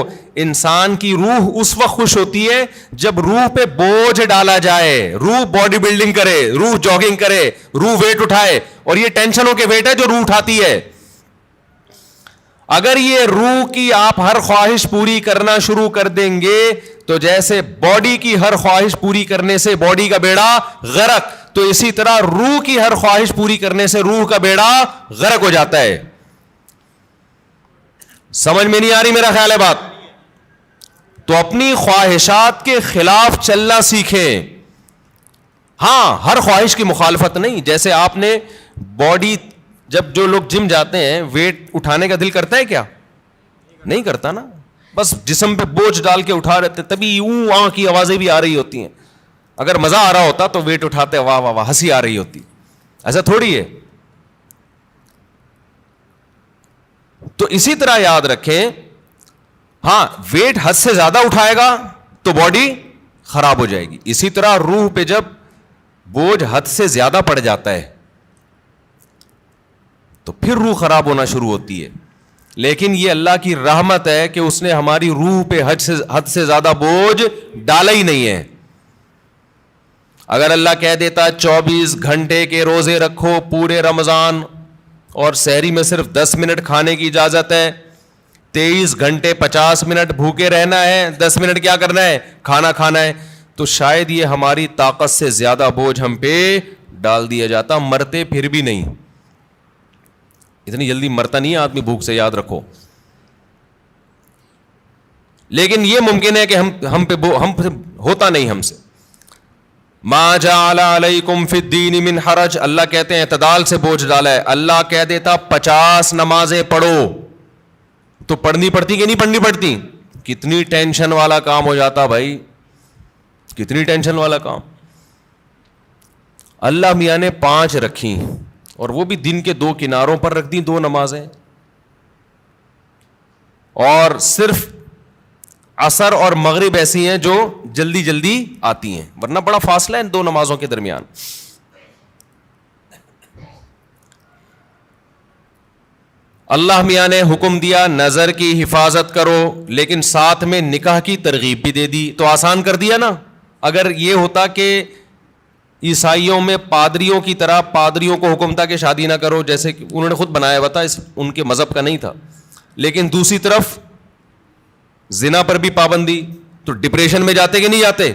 انسان کی روح اس وقت خوش ہوتی ہے جب روح پہ بوجھ ڈالا جائے, روح باڈی بلڈنگ کرے, روح جاگنگ کرے, روح ویٹ اٹھائے. اور یہ ٹینشنوں کے ویٹ ہے جو روح اٹھاتی ہے. اگر یہ روح کی آپ ہر خواہش پوری کرنا شروع کر دیں گے تو جیسے باڈی کی ہر خواہش پوری کرنے سے باڈی کا بیڑا غرق, تو اسی طرح روح کی ہر خواہش پوری کرنے سے روح کا بیڑا غرق ہو جاتا ہے. سمجھ میں نہیں آ رہی میرا خیال ہے بات؟ تو اپنی خواہشات کے خلاف چلنا سیکھیں. ہاں ہر خواہش کی مخالفت نہیں. جیسے آپ نے باڈی, جب جو لوگ جم جاتے ہیں ویٹ اٹھانے کا دل کرتا ہے کیا؟ نہیں کرتا نا, بس جسم پہ بوجھ ڈال کے اٹھا رہتے تبھی اوں کی آوازیں بھی آ رہی ہوتی ہیں. اگر مزہ آ رہا ہوتا تو ویٹ اٹھاتے واہ واہ واہ ہنسی آ رہی ہوتی. ایسا تھوڑی ہے. تو اسی طرح یاد رکھیں, ہاں ویٹ حد سے زیادہ اٹھائے گا تو باڈی خراب ہو جائے گی. اسی طرح روح پہ جب بوجھ حد سے زیادہ پڑ جاتا ہے تو پھر روح خراب ہونا شروع ہوتی ہے. لیکن یہ اللہ کی رحمت ہے کہ اس نے ہماری روح پہ حد سے زیادہ بوجھ ڈالا ہی نہیں ہے. اگر اللہ کہہ دیتا 24 گھنٹے کے روزے رکھو پورے رمضان اور سحری میں صرف 10 منٹ کھانے کی اجازت ہے, 23 گھنٹے 50 منٹ بھوکے رہنا ہے, 10 منٹ کیا کرنا ہے؟ کھانا کھانا ہے, تو شاید یہ ہماری طاقت سے زیادہ بوجھ ہم پہ ڈال دیا جاتا. مرتے پھر بھی نہیں, اتنی جلدی مرتا نہیں ہے آدمی بھوک سے, یاد رکھو. لیکن یہ ممکن ہے کہ ہم پہ ہوتا نہیں ہم سے. ما جعل علیکم فی الدین من حرج, اللہ کہتے ہیں اعتدال سے بوجھ ڈالا ہے. اللہ کہہ دیتا 50 نمازیں پڑھو تو پڑھنی پڑتی کہ نہیں پڑھنی پڑتی؟ کتنی ٹینشن والا کام ہو جاتا بھائی, کتنی ٹینشن والا کام. اللہ میاں نے 5 رکھی اور وہ بھی دن کے 2 کناروں پر رکھ دی 2 نمازیں, اور صرف عصر اور مغرب ایسی ہیں جو جلدی جلدی آتی ہیں, ورنہ بڑا فاصلہ ہے ان 2 نمازوں کے درمیان. اللہ میاں نے حکم دیا نظر کی حفاظت کرو, لیکن ساتھ میں نکاح کی ترغیب بھی دے دی. تو آسان کر دیا نا. اگر یہ ہوتا کہ عیسائیوں میں پادریوں کی طرح پادریوں کو حکم تھا کہ شادی نہ کرو, جیسے کہ انہوں نے خود بنایا ہوا تھا, ان کے مذہب کا نہیں تھا, لیکن دوسری طرف زنا پر بھی پابندی, تو ڈپریشن میں جاتے کہ نہیں جاتے؟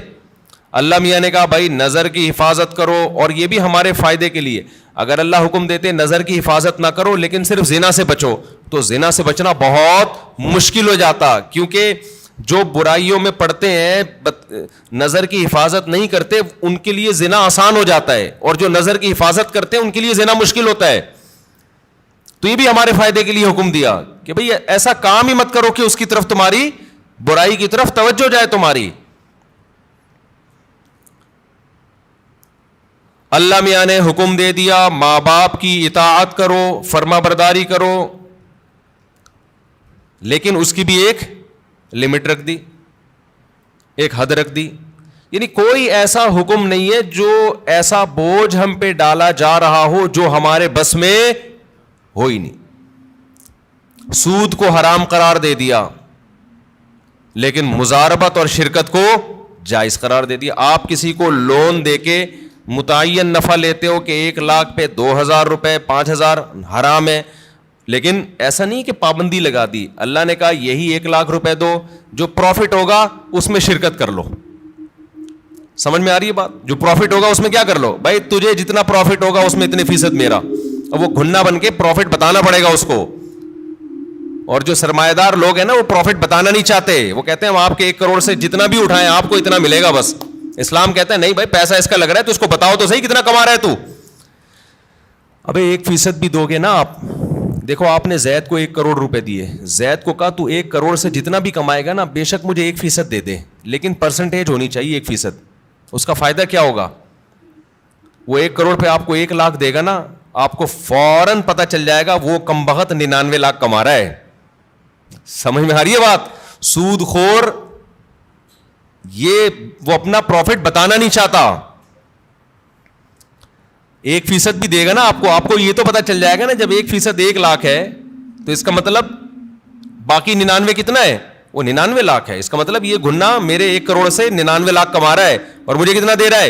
اللہ میاں نے کہا بھائی نظر کی حفاظت کرو, اور یہ بھی ہمارے فائدے کے لیے. اگر اللہ حکم دیتے نظر کی حفاظت نہ کرو لیکن صرف زنا سے بچو, تو زنا سے بچنا بہت مشکل ہو جاتا, کیونکہ جو برائیوں میں پڑتے ہیں نظر کی حفاظت نہیں کرتے ان کے لیے زنا آسان ہو جاتا ہے, اور جو نظر کی حفاظت کرتے ہیں ان کے لیے زنا مشکل ہوتا ہے. تو یہ بھی ہمارے فائدے کے لیے حکم دیا کہ بھئی ایسا کام ہی مت کرو کہ اس کی طرف تمہاری برائی کی طرف توجہ جائے تمہاری. اللہ میاں نے حکم دے دیا ماں باپ کی اطاعت کرو, فرما برداری کرو, لیکن اس کی بھی ایک لمٹ رکھ دی, ایک حد رکھ دی. یعنی کوئی ایسا حکم نہیں ہے جو ایسا بوجھ ہم پہ ڈالا جا رہا ہو جو ہمارے بس میں ہو ہی نہیں. سود کو حرام قرار دے دیا لیکن مزاربت اور شرکت کو جائز قرار دے دیا. آپ کسی کو لون دے کے متعین نفع لیتے ہو کہ 1 لاکھ پہ 2,000 روپے 5,000 حرام ہے, لیکن ایسا نہیں کہ پابندی لگا دی. اللہ نے کہا یہی 1 لاکھ روپے دو, جو پروفٹ ہوگا اس میں شرکت کر لو. سمجھ میں آ رہی ہے بات؟ جو پروفٹ ہوگا اس میں کیا کر لو بھائی, تجھے جتنا پروفٹ ہوگا اس میں اتنے فیصد میرا. اب وہ گھننا بن کے پروفٹ بتانا پڑے گا اس کو. اور جو سرمایہ دار لوگ ہیں نا وہ پروفٹ بتانا نہیں چاہتے, وہ کہتے ہیں ہم آپ کے 1 کروڑ سے جتنا بھی اٹھائیں آپ کو اتنا ملے گا بس. اسلام کہتا ہے نہیں بھائی پیسہ اس کا لگ رہا ہے تو اس کو بتاؤ تو صحیح کتنا کما رہا ہے تو. ابے 1% بھی دو گے نا آپ. دیکھو آپ نے زید کو 1 کروڑ روپے دیے, زید کو کہا تو 1 کروڑ سے جتنا بھی کمائے گا نا بے شک مجھے 1% دے دے, لیکن پرسنٹیج ہونی چاہیے 1%. اس کا فائدہ کیا ہوگا؟ وہ 1 کروڑ پہ آپ کو 1 لاکھ دے گا نا, آپ کو فوراً پتہ چل جائے گا وہ کمبخت 99 لاکھ کما رہا ہے. سمجھ میں آ رہی ہے بات؟ سود خور یہ وہ اپنا پروفٹ بتانا نہیں چاہتا. 1% بھی دے گا نا آپ کو یہ تو پتا چل جائے گا نا جب 1% 1 لاکھ ہے تو اس کا مطلب باقی 99 کتنا ہے؟ وہ 99 لاکھ ہے. اس کا مطلب یہ گنا میرے 1 کروڑ سے 99 لاکھ کما رہا ہے اور مجھے کتنا دے رہا ہے؟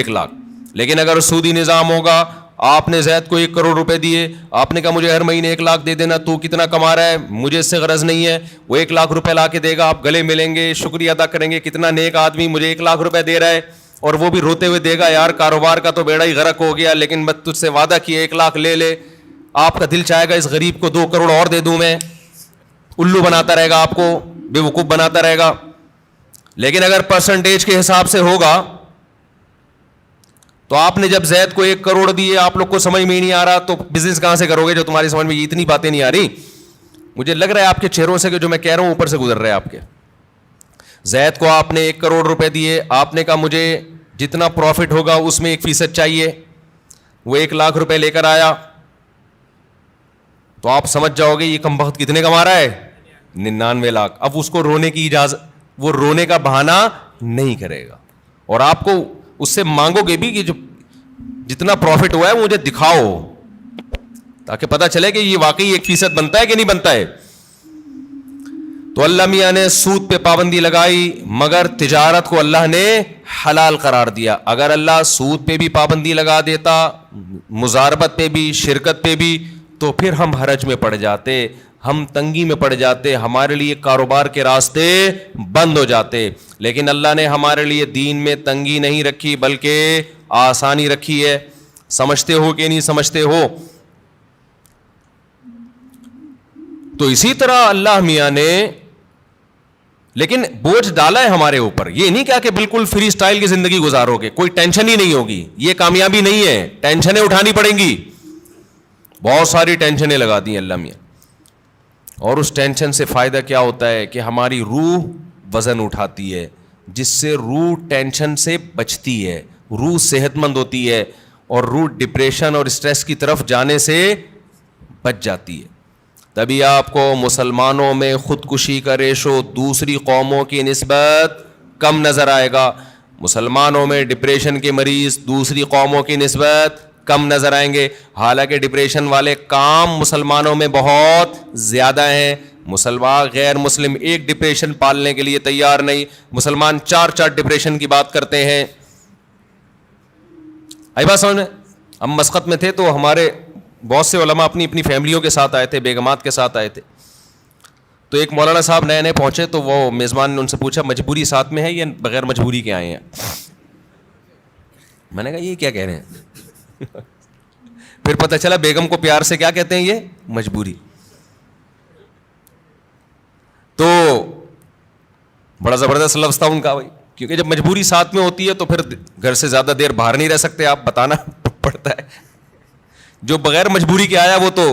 1 لاکھ. لیکن اگر سودی نظام ہوگا, آپ نے زید کو 1 کروڑ روپے دیے, آپ نے کہا مجھے ہر مہینے 1 لاکھ دے دینا, تو کتنا کما رہا ہے مجھے اس سے غرض نہیں ہے, وہ 1 لاکھ روپے لا کے دے گا, آپ گلے ملیں گے, شکریہ ادا کریں گے, کتنا نیک آدمی مجھے 1 لاکھ روپے دے رہا ہے, اور وہ بھی روتے ہوئے دے گا یار کاروبار کا تو بیڑا ہی غرق ہو گیا, لیکن میں تجھ سے وعدہ کیا 1 لاکھ لے لے. آپ کا دل چاہے گا اس غریب کو 2 کروڑ اور دے دوں میں, الو بناتا رہے گا, آپ کو بے وقوف بناتا رہے گا. لیکن اگر پرسنٹیج کے حساب سے ہوگا تو آپ نے جب زید کو 1 کروڑ دیے, آپ لوگ کو سمجھ میں ہی نہیں آ رہا تو بزنس کہاں سے کرو گے جو تمہاری سمجھ میں اتنی باتیں نہیں آ رہی. مجھے لگ رہا ہے آپ کے چہروں سے کہ جو میں کہہ رہا ہوں اوپر سے گزر رہا ہے آپ کے. زید کو آپ نے 1 کروڑ روپے دیے, آپ نے کہا مجھے جتنا پروفٹ ہوگا اس میں 1% چاہیے, وہ 1 لاکھ روپے لے کر آیا, تو آپ سمجھ جاؤ گے یہ کمبخت کتنے کما رہا ہے؟ 99 لاکھ. اب اس کو رونے کی اجازت, وہ رونے کا بہانہ نہیں کرے گا, اور آپ کو اس سے مانگو گے بھی کہ جو جتنا پروفٹ ہوا ہے مجھے دکھاؤ تاکہ پتہ چلے کہ یہ واقعی 1% بنتا ہے کہ نہیں بنتا ہے. تو اللہ میاں نے سود پہ پابندی لگائی, مگر تجارت کو اللہ نے حلال قرار دیا. اگر اللہ سود پہ بھی پابندی لگا دیتا, مزاربت پہ بھی, شرکت پہ بھی, تو پھر ہم حرج میں پڑ جاتے, ہم تنگی میں پڑ جاتے, ہمارے لیے کاروبار کے راستے بند ہو جاتے. لیکن اللہ نے ہمارے لیے دین میں تنگی نہیں رکھی بلکہ آسانی رکھی ہے. سمجھتے ہو کہ نہیں سمجھتے ہو؟ تو اسی طرح اللہ میاں نے لیکن بوجھ ڈالا ہے ہمارے اوپر. یہ نہیں کہا کہ بالکل فری سٹائل کی زندگی گزارو گے, کوئی ٹینشن ہی نہیں ہوگی. یہ کامیابی نہیں ہے, ٹینشنیں اٹھانی پڑیں گی. بہت ساری ٹینشنیں لگا دی اللہ میاں, اور اس ٹینشن سے فائدہ کیا ہوتا ہے کہ ہماری روح وزن اٹھاتی ہے, جس سے روح ٹینشن سے بچتی ہے, روح صحت مند ہوتی ہے, اور روح ڈپریشن اور اسٹریس کی طرف جانے سے بچ جاتی ہے. تبھی آپ کو مسلمانوں میں خودکشی کا ریشو دوسری قوموں کی نسبت کم نظر آئے گا. مسلمانوں میں ڈپریشن کے مریض دوسری قوموں کی نسبت کم نظر آئیں گے, حالانکہ ڈپریشن والے کام مسلمانوں میں بہت زیادہ ہیں. مسلمان غیر مسلم ایک ڈپریشن پالنے کے لیے تیار نہیں, مسلمان 4 ڈپریشن کی بات کرتے ہیں. آئی بات سمجھ میں؟ ہم مسقط میں تھے تو ہمارے بہت سے علماء اپنی اپنی فیملیوں کے ساتھ آئے تھے, بیگمات کے ساتھ آئے تھے. تو ایک مولانا صاحب نئے پہنچے تو وہ میزبان نے ان سے پوچھا مجبوری ساتھ میں ہے یا بغیر مجبوری کے آئے ہیں؟ میں نے کہا یہ کیا کہہ رہے ہیں؟ پھر پتہ چلا بیگم کو پیار سے کیا کہتے ہیں, یہ مجبوری. تو بڑا زبردست لفظ تھا ان کا بھائی, کیونکہ جب مجبوری ساتھ میں ہوتی ہے تو پھر گھر سے زیادہ دیر باہر نہیں رہ سکتے, آپ بتانا پڑتا ہے. جو بغیر مجبوری کے آیا وہ تو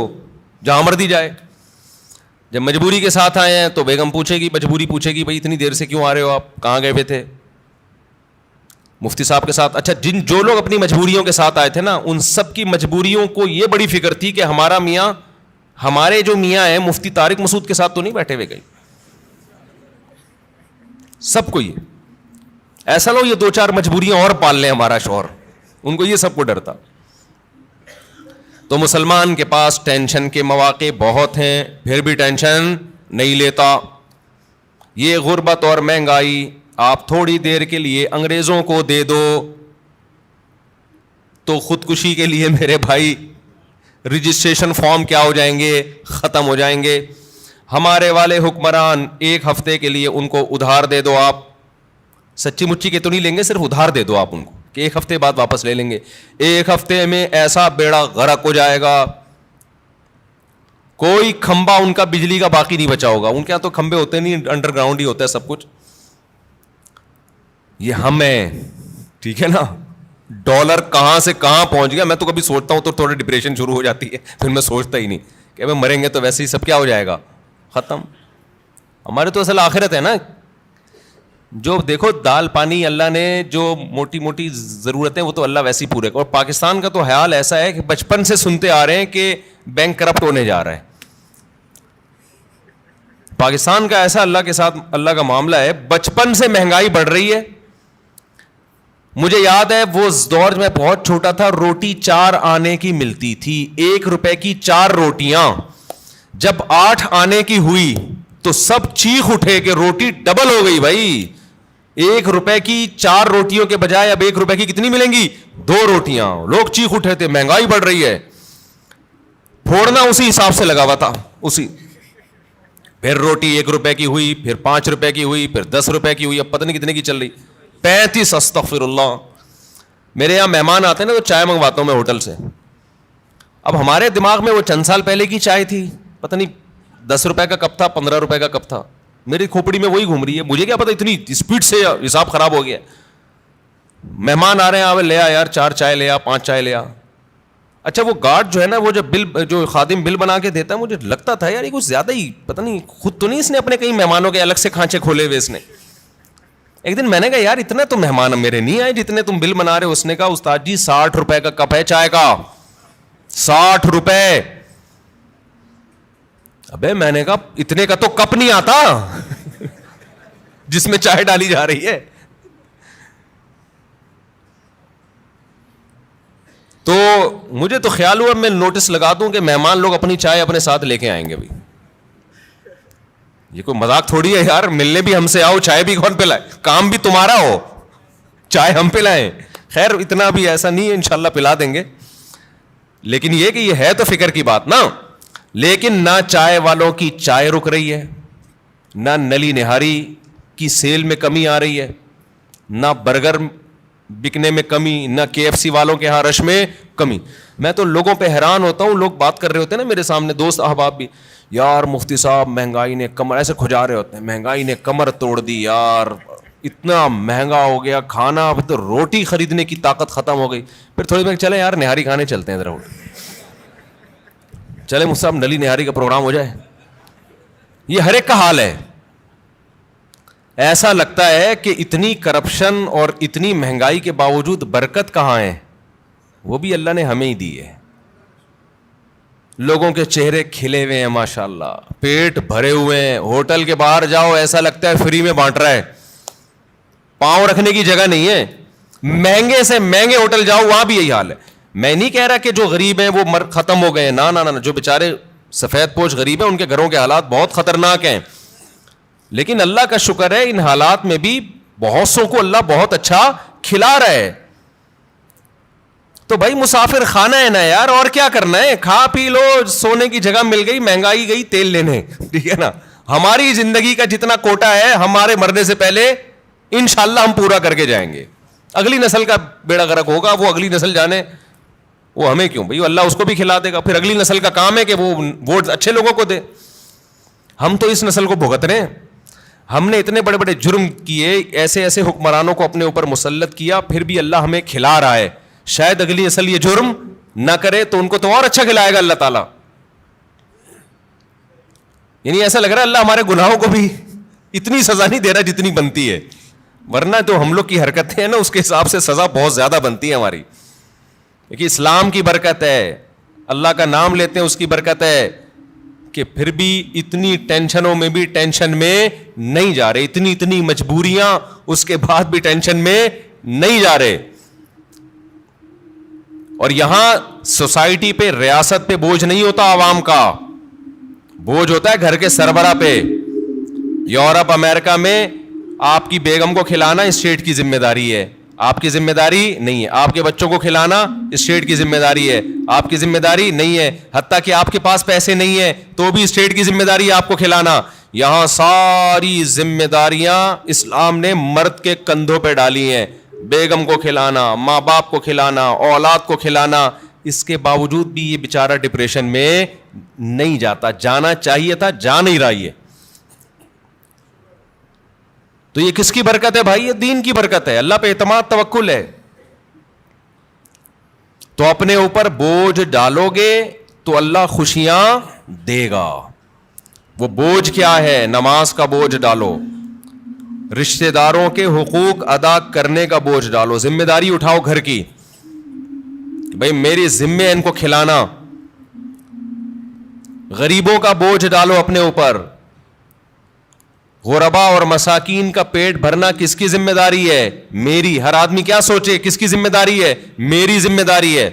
جہاں مرضی جائے. جب مجبوری کے ساتھ آئے ہیں تو بیگم پوچھے گی, مجبوری پوچھے گی بھائی اتنی دیر سے کیوں آ رہے ہو, آپ کہاں گئے ہوئے تھے؟ مفتی صاحب کے ساتھ, اچھا جو لوگ اپنی مجبوریوں کے ساتھ آئے تھے نا, ان سب کی مجبوریوں کو یہ بڑی فکر تھی کہ ہمارا میاں, ہمارے جو میاں ہیں مفتی طارق مسعود کے ساتھ تو نہیں بیٹھے ہوئے کہیں. سب کو یہ ایسا لو یہ 2-4 مجبوریاں اور پال لیں ہمارا شوہر, ان کو یہ سب کو ڈر تھا. تو مسلمان کے پاس ٹینشن کے مواقع بہت ہیں, پھر بھی ٹینشن نہیں لیتا. یہ غربت اور مہنگائی آپ تھوڑی دیر کے لیے انگریزوں کو دے دو تو خودکشی کے لیے میرے بھائی رجسٹریشن فارم کیا ہو جائیں گے, ختم ہو جائیں گے. ہمارے والے حکمران 1 ہفتے کے لیے ان کو ادھار دے دو, آپ سچی مچی کے تو نہیں لیں گے, صرف ادھار دے دو آپ ان کو کہ 1 ہفتے بعد واپس لے لیں گے. 1 ہفتے میں ایسا بیڑا غرق ہو جائے گا, کوئی کھمبا ان کا بجلی کا باقی نہیں بچا ہوگا. ان کے یہاں تو کھمبے ہوتے نہیں, انڈر گراؤنڈ ہی ہوتا ہے سب کچھ. یہ ہم ہیں, ٹھیک ہے نا. ڈالر کہاں سے کہاں پہنچ گیا, میں تو کبھی سوچتا ہوں تو تھوڑی ڈپریشن شروع ہو جاتی ہے, پھر میں سوچتا ہی نہیں کہ ہمیں مریں گے تو ویسے ہی سب کیا ہو جائے گا, ختم. ہمارے تو اصل آخرت ہے نا. جو دیکھو دال پانی اللہ نے جو موٹی موٹی ضرورتیں وہ تو اللہ ویسے ہی پورے کر. اور پاکستان کا تو حال ایسا ہے کہ بچپن سے سنتے آ رہے ہیں کہ بینک کرپٹ ہونے جا رہا ہے. پاکستان کا ایسا اللہ کے ساتھ اللہ کا معاملہ ہے, بچپن سے مہنگائی بڑھ رہی ہے. مجھے یاد ہے وہ دور میں بہت چھوٹا تھا, روٹی 4 آنے کی ملتی تھی, 1 روپے کی 4 روٹیاں. جب 8 آنے کی ہوئی تو سب چیخ اٹھے کہ روٹی ڈبل ہو گئی بھائی. 1 روپے کی 4 روٹیوں کے بجائے اب 1 روپے کی کتنی ملیں گی, 2 روٹیاں. لوگ چیخ اٹھے تھے مہنگائی بڑھ رہی ہے. پھوڑنا اسی حساب سے لگا ہوا تھا, اسی. پھر روٹی 1 روپے کی ہوئی, پھر 5 روپے کی ہوئی, پھر 10 روپے کی ہوئی, اب پتہ نہیں کتنے کی چل رہی, 35. استغفر اللہ. میرے یہاں مہمان آتے ہیں نا تو چائے منگواتا ہوں میں ہوٹل سے. اب ہمارے دماغ میں وہ چند سال پہلے کی چائے تھی, پتہ نہیں 10 روپے کا کپ تھا, 15 روپے کا کپ تھا. میری کھوپڑی میں وہی گھوم رہی ہے, مجھے کیا پتا اتنی اسپیڈ سے حساب خراب ہو گیا. مہمان آ رہے ہیں, آوے لے آ یار 4 چائے لے آ, 5 چائے لے آ. اچھا وہ گارڈ جو ہے نا, وہ جو خادم بل بنا کے دیتا ہے, مجھے لگتا تھا یار یہ کچھ زیادہ ہی, پتہ نہیں خود تو نہیں اس نے اپنے کئی مہمانوں کے الگ سے کھانچے کھولے ہوئے اس نے. ایک دن میں نے کہا یار اتنا تو مہمان میرے نہیں آئے جتنے تم بل بنا رہے ہو. اس نے کہا استاد جی 60 روپے کا کپ ہے چائے کا, 60 روپے. ابے میں نے کہا اتنے کا تو کپ نہیں آتا جس میں چائے ڈالی جا رہی ہے. تو مجھے تو خیال ہوا میں نوٹس لگا دوں کہ مہمان لوگ اپنی چائے اپنے ساتھ لے کے آئیں گے. بھائی یہ کوئی مذاق تھوڑی ہے یار, ملنے بھی ہم سے آؤ, چائے بھی کون پلائے, کام بھی تمہارا ہو, چائے ہم پلائیں. خیر اتنا بھی ایسا نہیں ہے, انشاءاللہ پلا دیں گے. لیکن یہ کہ یہ ہے تو فکر کی بات نا. لیکن نہ چائے والوں کی چائے رک رہی ہے, نہ نلی نہاری کی سیل میں کمی آ رہی ہے, نہ برگر بکنے میں کمی, نہ KFC والوں کے ہاں رش میں کمی. میں تو لوگوں پہ حیران ہوتا ہوں, لوگ بات کر رہے ہوتے ہیں نا میرے سامنے, دوست احباب بھی, یار مفتی صاحب مہنگائی نے کمر, ایسے کھجا رہے ہوتے ہیں, مہنگائی نے کمر توڑ دی یار, اتنا مہنگا ہو گیا کھانا, اب تو روٹی خریدنے کی طاقت ختم ہو گئی. پھر تھوڑی دیر چلے یار نہاری کھانے چلتے ہیں ذرا, چلے مجھ صاحب نلی نہاری کا پروگرام ہو جائے. یہ ہر ایک کا حال ہے. ایسا لگتا ہے کہ اتنی کرپشن اور اتنی مہنگائی کے باوجود برکت کہاں ہے, وہ بھی اللہ نے ہمیں ہی دی ہے. لوگوں کے چہرے کھلے ہوئے ہیں ماشاءاللہ, پیٹ بھرے ہوئے ہیں. ہوٹل کے باہر جاؤ ایسا لگتا ہے فری میں بانٹ رہا ہے, پاؤں رکھنے کی جگہ نہیں ہے. مہنگے سے مہنگے ہوٹل جاؤ وہاں بھی یہی حال ہے. میں نہیں کہہ رہا کہ جو غریب ہیں وہ ختم ہو گئے, نہ, جو بیچارے سفید پوش غریب ہیں ان کے گھروں کے حالات بہت خطرناک ہیں. لیکن اللہ کا شکر ہے ان حالات میں بھی بہت سو کو اللہ بہت اچھا کھلا رہا ہے. تو بھائی مسافر خانہ ہے نا یار, اور کیا کرنا ہے, کھا پی لو, سونے کی جگہ مل گئی, مہنگائی گئی تیل لینے, ٹھیک ہے نا. ہماری زندگی کا جتنا کوٹا ہے ہمارے مرنے سے پہلے انشاءاللہ ہم پورا کر کے جائیں گے. اگلی نسل کا بیڑا غرق ہوگا, وہ اگلی نسل جانے, وہ ہمیں کیوں بھائی, اللہ اس کو بھی کھلا دے گا. پھر اگلی نسل کا کام ہے کہ وہ ووٹ اچھے لوگوں کو دے. ہم تو اس نسل کو بھگت رہے ہیں. ہم نے اتنے بڑے بڑے جرم کیے, ایسے ایسے حکمرانوں کو اپنے اوپر مسلط کیا, پھر بھی اللہ ہمیں کھلا رہا ہے. شاید اگلی نسل یہ جرم نہ کرے تو ان کو تو اور اچھا کھلائے گا اللہ تعالیٰ. یعنی ایسا لگ رہا ہے اللہ ہمارے گناہوں کو بھی اتنی سزا نہیں دے رہا جتنی بنتی ہے, ورنہ جو ہم لوگ کی حرکتیں ہیں نا اس کے حساب سے سزا بہت زیادہ بنتی ہے ہماری. کہ اسلام کی برکت ہے, اللہ کا نام لیتے ہیں اس کی برکت ہے, کہ پھر بھی اتنی ٹینشنوں میں بھی ٹینشن میں نہیں جا رہے, اتنی مجبوریاں اس کے بعد بھی ٹینشن میں نہیں جا رہے. اور یہاں سوسائٹی پہ, ریاست پہ بوجھ نہیں ہوتا, عوام کا بوجھ ہوتا ہے گھر کے سربراہ پہ. یورپ امریکہ میں آپ کی بیگم کو کھلانا اسٹیٹ کی ذمہ داری ہے, آپ کی ذمہ داری نہیں ہے. آپ کے بچوں کو کھلانا اسٹیٹ کی ذمہ داری ہے, آپ کی ذمہ داری نہیں ہے. حتیٰ کہ آپ کے پاس پیسے نہیں ہیں تو بھی اسٹیٹ کی ذمہ داری ہے آپ کو کھلانا. یہاں ساری ذمہ داریاں اسلام نے مرد کے کندھوں پہ ڈالی ہیں. بیگم کو کھلانا, ماں باپ کو کھلانا, اولاد کو کھلانا. اس کے باوجود بھی یہ بیچارہ ڈپریشن میں نہیں جاتا, جانا چاہیے تھا, جا نہیں رہا. یہ تو یہ کس کی برکت ہے بھائی؟ یہ دین کی برکت ہے, اللہ پہ اعتماد توکل ہے. تو اپنے اوپر بوجھ ڈالو گے تو اللہ خوشیاں دے گا. وہ بوجھ کیا ہے؟ نماز کا بوجھ ڈالو, رشتہ داروں کے حقوق ادا کرنے کا بوجھ ڈالو, ذمہ داری اٹھاؤ گھر کی, بھائی میری ذمہ ہے ان کو کھلانا. غریبوں کا بوجھ ڈالو اپنے اوپر. غربا اور مساکین کا پیٹ بھرنا کس کی ذمہ داری ہے؟ میری. ہر آدمی کیا سوچے, کس کی ذمہ داری ہے؟ میری ذمہ داری ہے.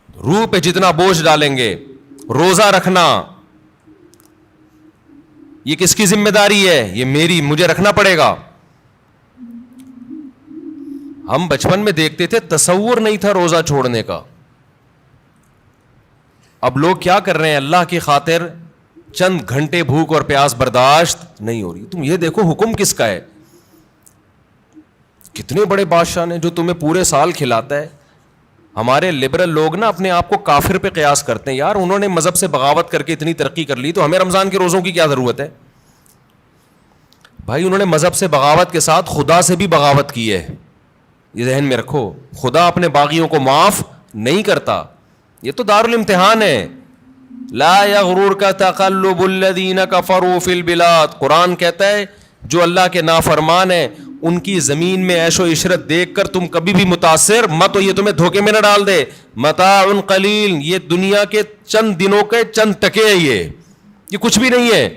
روح پہ جتنا بوجھ ڈالیں گے. روزہ رکھنا یہ کس کی ذمہ داری ہے؟ یہ میری, مجھے رکھنا پڑے گا. ہم بچپن میں دیکھتے تھے, تصور نہیں تھا روزہ چھوڑنے کا. اب لوگ کیا کر رہے ہیں؟ اللہ کی خاطر چند گھنٹے بھوک اور پیاس برداشت نہیں ہو رہی. تم یہ دیکھو حکم کس کا ہے. کتنے بڑے بادشاہ نے جو تمہیں پورے سال کھلاتا ہے. ہمارے لبرل لوگ نا اپنے آپ کو کافر پہ قیاس کرتے ہیں, یار انہوں نے مذہب سے بغاوت کر کے اتنی ترقی کر لی تو ہمیں رمضان کے روزوں کی کیا ضرورت ہے؟ بھائی انہوں نے مذہب سے بغاوت کے ساتھ خدا سے بھی بغاوت کی ہے, یہ ذہن میں رکھو. خدا اپنے باغیوں کو معاف نہیں کرتا. یہ تو دارالامتحان ہے. لا یغررک تقلب الذین کفروا فی البلاد. قرآن کہتا ہے جو اللہ کے نافرمان ہیں ان کی زمین میں عیش و عشرت دیکھ کر تم کبھی بھی متاثر مت ہو, یہ تمہیں دھوکے میں نہ ڈال دے. متاع قلیل, یہ دنیا کے چند دنوں کے چند ٹکے ہیں, یہ کچھ بھی نہیں ہے.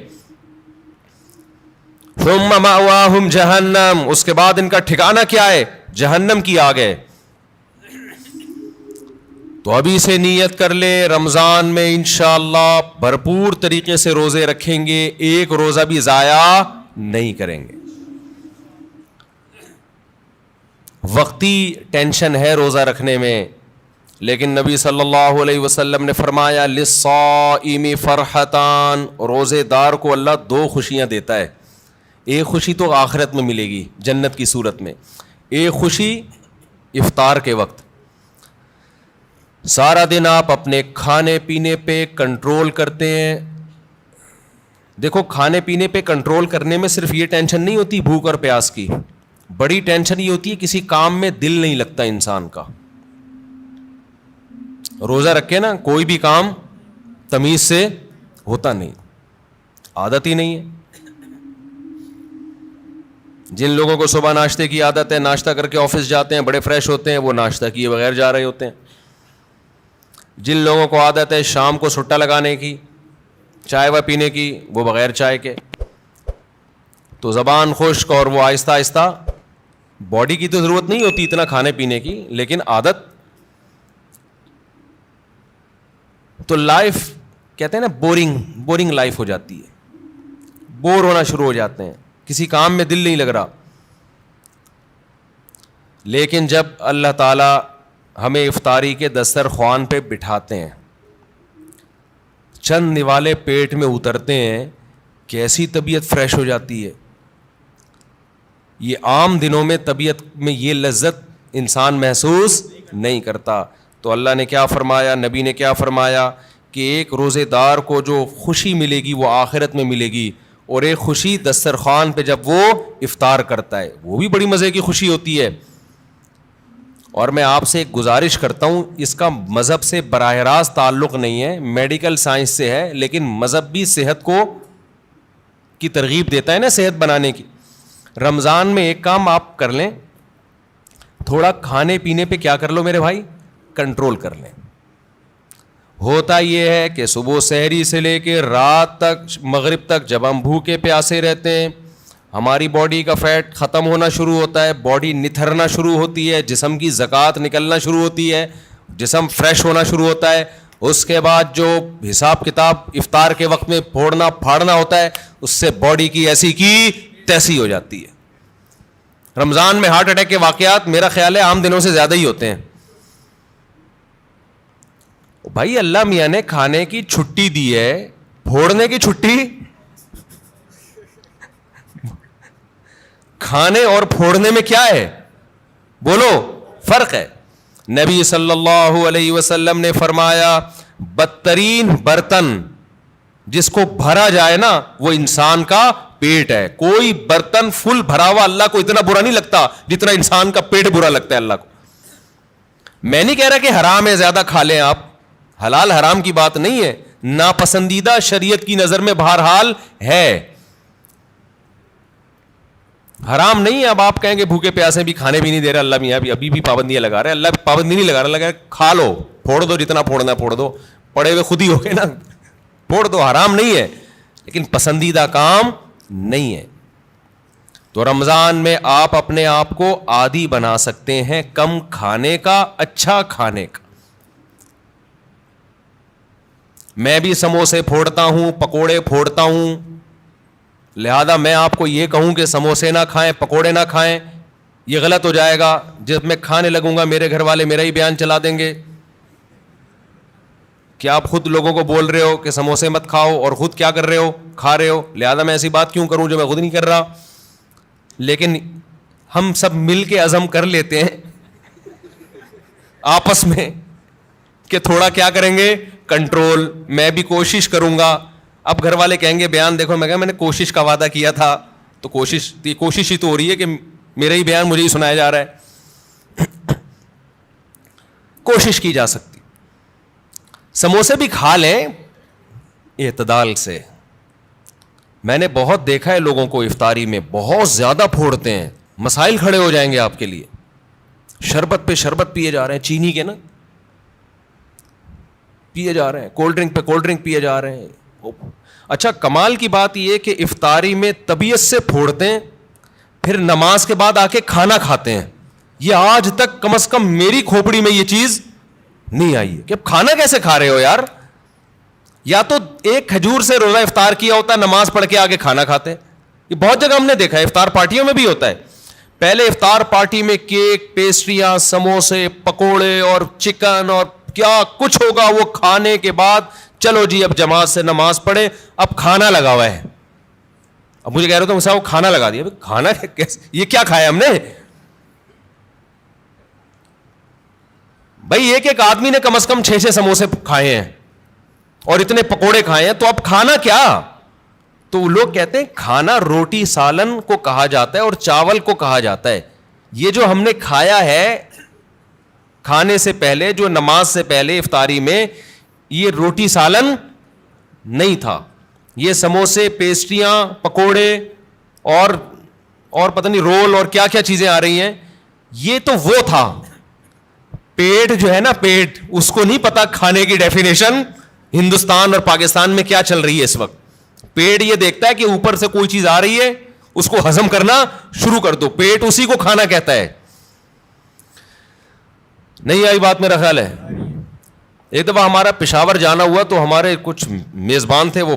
ثم مأواہم جہنم, اس کے بعد ان کا ٹھکانہ کیا ہے؟ جہنم کی آگ ہے. تو ابھی سے نیت کر لے, رمضان میں انشاءاللہ بھرپور طریقے سے روزے رکھیں گے, ایک روزہ بھی ضائع نہیں کریں گے. وقتی ٹینشن ہے روزہ رکھنے میں, لیکن نبی صلی اللہ علیہ وسلم نے فرمایا للصائم فرحتان, روزے دار کو اللہ دو خوشیاں دیتا ہے. ایک خوشی تو آخرت میں ملے گی جنت کی صورت میں, ایک خوشی افطار کے وقت. سارا دن آپ اپنے کھانے پینے پہ کنٹرول کرتے ہیں. دیکھو کھانے پینے پہ کنٹرول کرنے میں صرف یہ ٹینشن نہیں ہوتی بھوک اور پیاس کی, بڑی ٹینشن یہ ہوتی ہے کسی کام میں دل نہیں لگتا انسان کا. روزہ رکھے نا کوئی بھی کام تمیز سے ہوتا نہیں, عادت ہی نہیں ہے. جن لوگوں کو صبح ناشتے کی عادت ہے, ناشتہ کر کے آفس جاتے ہیں, بڑے فریش ہوتے ہیں, وہ ناشتہ کیے بغیر جا رہے ہوتے ہیں. جن لوگوں کو عادت ہے شام کو سٹا لگانے کی, چائے و پینے کی, وہ بغیر چائے کے. تو زبان خشک اور وہ آہستہ آہستہ, باڈی کی تو ضرورت نہیں ہوتی اتنا کھانے پینے کی, لیکن عادت. تو لائف کہتے ہیں نا بورنگ لائف ہو جاتی ہے, بور ہونا شروع ہو جاتے ہیں, کسی کام میں دل نہیں لگ رہا. لیکن جب اللہ تعالی ہمیں افطاری کے دسترخوان پہ بٹھاتے ہیں, چند نوالے پیٹ میں اترتے ہیں, کیسی طبیعت فریش ہو جاتی ہے. یہ عام دنوں میں طبیعت میں یہ لذت انسان محسوس نہیں کرتا. تو اللہ نے کیا فرمایا, نبی نے کیا فرمایا کہ ایک روزے دار کو جو خوشی ملے گی وہ آخرت میں ملے گی, اور ایک خوشی دسترخوان پہ جب وہ افطار کرتا ہے وہ بھی بڑی مزے کی خوشی ہوتی ہے. اور میں آپ سے ایک گزارش کرتا ہوں, اس کا مذہب سے براہ راست تعلق نہیں ہے, میڈیکل سائنس سے ہے, لیکن مذہب بھی صحت کو کی ترغیب دیتا ہے نا صحت بنانے کی. رمضان میں ایک کام آپ کر لیں, تھوڑا کھانے پینے پہ کیا کر لو میرے بھائی, کنٹرول کر لیں. ہوتا یہ ہے کہ صبح سحری سے لے کے رات تک مغرب تک جب ہم بھوکے پیاسے رہتے ہیں, ہماری باڈی کا فیٹ ختم ہونا شروع ہوتا ہے, باڈی نتھرنا شروع ہوتی ہے, جسم کی زکوٰۃ نکلنا شروع ہوتی ہے, جسم فریش ہونا شروع ہوتا ہے. اس کے بعد جو حساب کتاب افطار کے وقت میں پھوڑنا پھاڑنا ہوتا ہے, اس سے باڈی کی ایسی کی تیسی ہو جاتی ہے. رمضان میں ہارٹ اٹیک کے واقعات میرا خیال ہے عام دنوں سے زیادہ ہی ہوتے ہیں. بھائی اللہ میاں نے کھانے کی چھٹی دی ہے, پھوڑنے کی چھٹی, کھانے اور پھوڑنے میں کیا ہے بولو, فرق ہے. نبی صلی اللہ علیہ وسلم نے فرمایا بدترین برتن جس کو بھرا جائے نا وہ انسان کا پیٹ ہے. کوئی برتن فل بھرا ہوا اللہ کو اتنا برا نہیں لگتا جتنا انسان کا پیٹ برا لگتا ہے اللہ کو. میں نہیں کہہ رہا کہ حرام ہے زیادہ کھا لیں آپ, حلال حرام کی بات نہیں ہے, ناپسندیدہ شریعت کی نظر میں بہرحال ہے, حرام نہیں ہے. اب آپ کہیں گے بھوکے پیاسے بھی کھانے بھی نہیں دے رہے اللہ میاں, ابھی بھی پابندیاں لگا رہے. اللہ پابندی نہیں لگا رہا, لگا کھا لو, پھوڑ دو, جتنا پھوڑنا پھوڑ دو, پڑے ہوئے خود ہی ہو گئے نا, پھوڑ دو, حرام نہیں ہے لیکن پسندیدہ کام نہیں ہے. تو رمضان میں آپ اپنے آپ کو عادی بنا سکتے ہیں کم کھانے کا, اچھا کھانے کا. میں بھی سموسے پھوڑتا ہوں, پکوڑے پھوڑتا ہوں, لہذا میں آپ کو یہ کہوں کہ سموسے نہ کھائیں, پکوڑے نہ کھائیں, یہ غلط ہو جائے گا. جب میں کھانے لگوں گا میرے گھر والے میرا ہی بیان چلا دیں گے کہ آپ خود لوگوں کو بول رہے ہو کہ سموسے مت کھاؤ اور خود کیا کر رہے ہو, کھا رہے ہو. لہذا میں ایسی بات کیوں کروں جو میں خود نہیں کر رہا. لیکن ہم سب مل کے عزم کر لیتے ہیں آپس میں کہ تھوڑا کیا کریں گے, کنٹرول. میں بھی کوشش کروں گا. اب گھر والے کہیں گے بیان دیکھو, میں کہا میں نے کوشش کا وعدہ کیا تھا, تو کوشش ہی تو ہو رہی ہے کہ میرا ہی بیان مجھے ہی سنایا جا رہا ہے. کوشش کی جا سکتی. سموسے بھی کھا لیں اعتدال سے. میں نے بہت دیکھا ہے لوگوں کو افطاری میں بہت زیادہ پھوڑتے ہیں, مسائل کھڑے ہو جائیں گے آپ کے لیے. شربت پہ شربت پیے جا رہے ہیں, چینی کے نا پیے جا رہے ہیں, کولڈ ڈرنک پہ کولڈ ڈرنک پیے جا رہے ہیں. اچھا کمال کی بات یہ کہ افطاری میں طبیعت سے پھوڑتے ہیں, پھر نماز کے بعد آ کے کھانا کھاتے ہیں. یہ آج تک کم از کم میری کھوپڑی میں یہ چیز نہیں آئی ہے کہ اب کھانا کیسے کھا رہے ہو یار. یا تو ایک کھجور سے روزہ افطار کیا ہوتا ہے, نماز پڑھ کے آگے کھانا کھاتے ہیں. یہ بہت جگہ ہم نے دیکھا ہے, افطار پارٹیوں میں بھی ہوتا ہے. پہلے افطار پارٹی میں کیک, پیسٹریاں, سموسے, پکوڑے اور چکن اور کیا کچھ ہوگا, وہ کھانے کے بعد چلو جی اب جماعت سے نماز پڑھے, اب کھانا لگا ہوا ہے. اب مجھے کہہ رہے ہو تو وہ کھانا لگا دیا. کھانا کیسے, یہ کیا کھایا ہم نے بھائی. ایک آدمی نے کم از کم 6 سموسے کھائے ہیں اور اتنے پکوڑے کھائے ہیں, تو اب کھانا کیا. تو لوگ کہتے ہیں کھانا روٹی سالن کو کہا جاتا ہے اور چاول کو کہا جاتا ہے. یہ جو ہم نے کھایا ہے کھانے سے پہلے, جو نماز سے پہلے افطاری میں, یہ روٹی سالن نہیں تھا. یہ سموسے, پیسٹریاں, پکوڑے اور پتہ نہیں رول اور کیا کیا چیزیں آ رہی ہیں, یہ تو وہ تھا. پیٹ جو ہے نا, پیٹ, اس کو نہیں پتا کھانے کی ڈیفینیشن ہندوستان اور پاکستان میں کیا چل رہی ہے اس وقت. پیٹ یہ دیکھتا ہے کہ اوپر سے کوئی چیز آ رہی ہے, اس کو ہضم کرنا شروع کر دو. پیٹ اسی کو کھانا کہتا ہے. نہیں آئی بات میرا خیال ہے. ایک دفعہ ہمارا پشاور جانا ہوا تو ہمارے کچھ میزبان تھے, وہ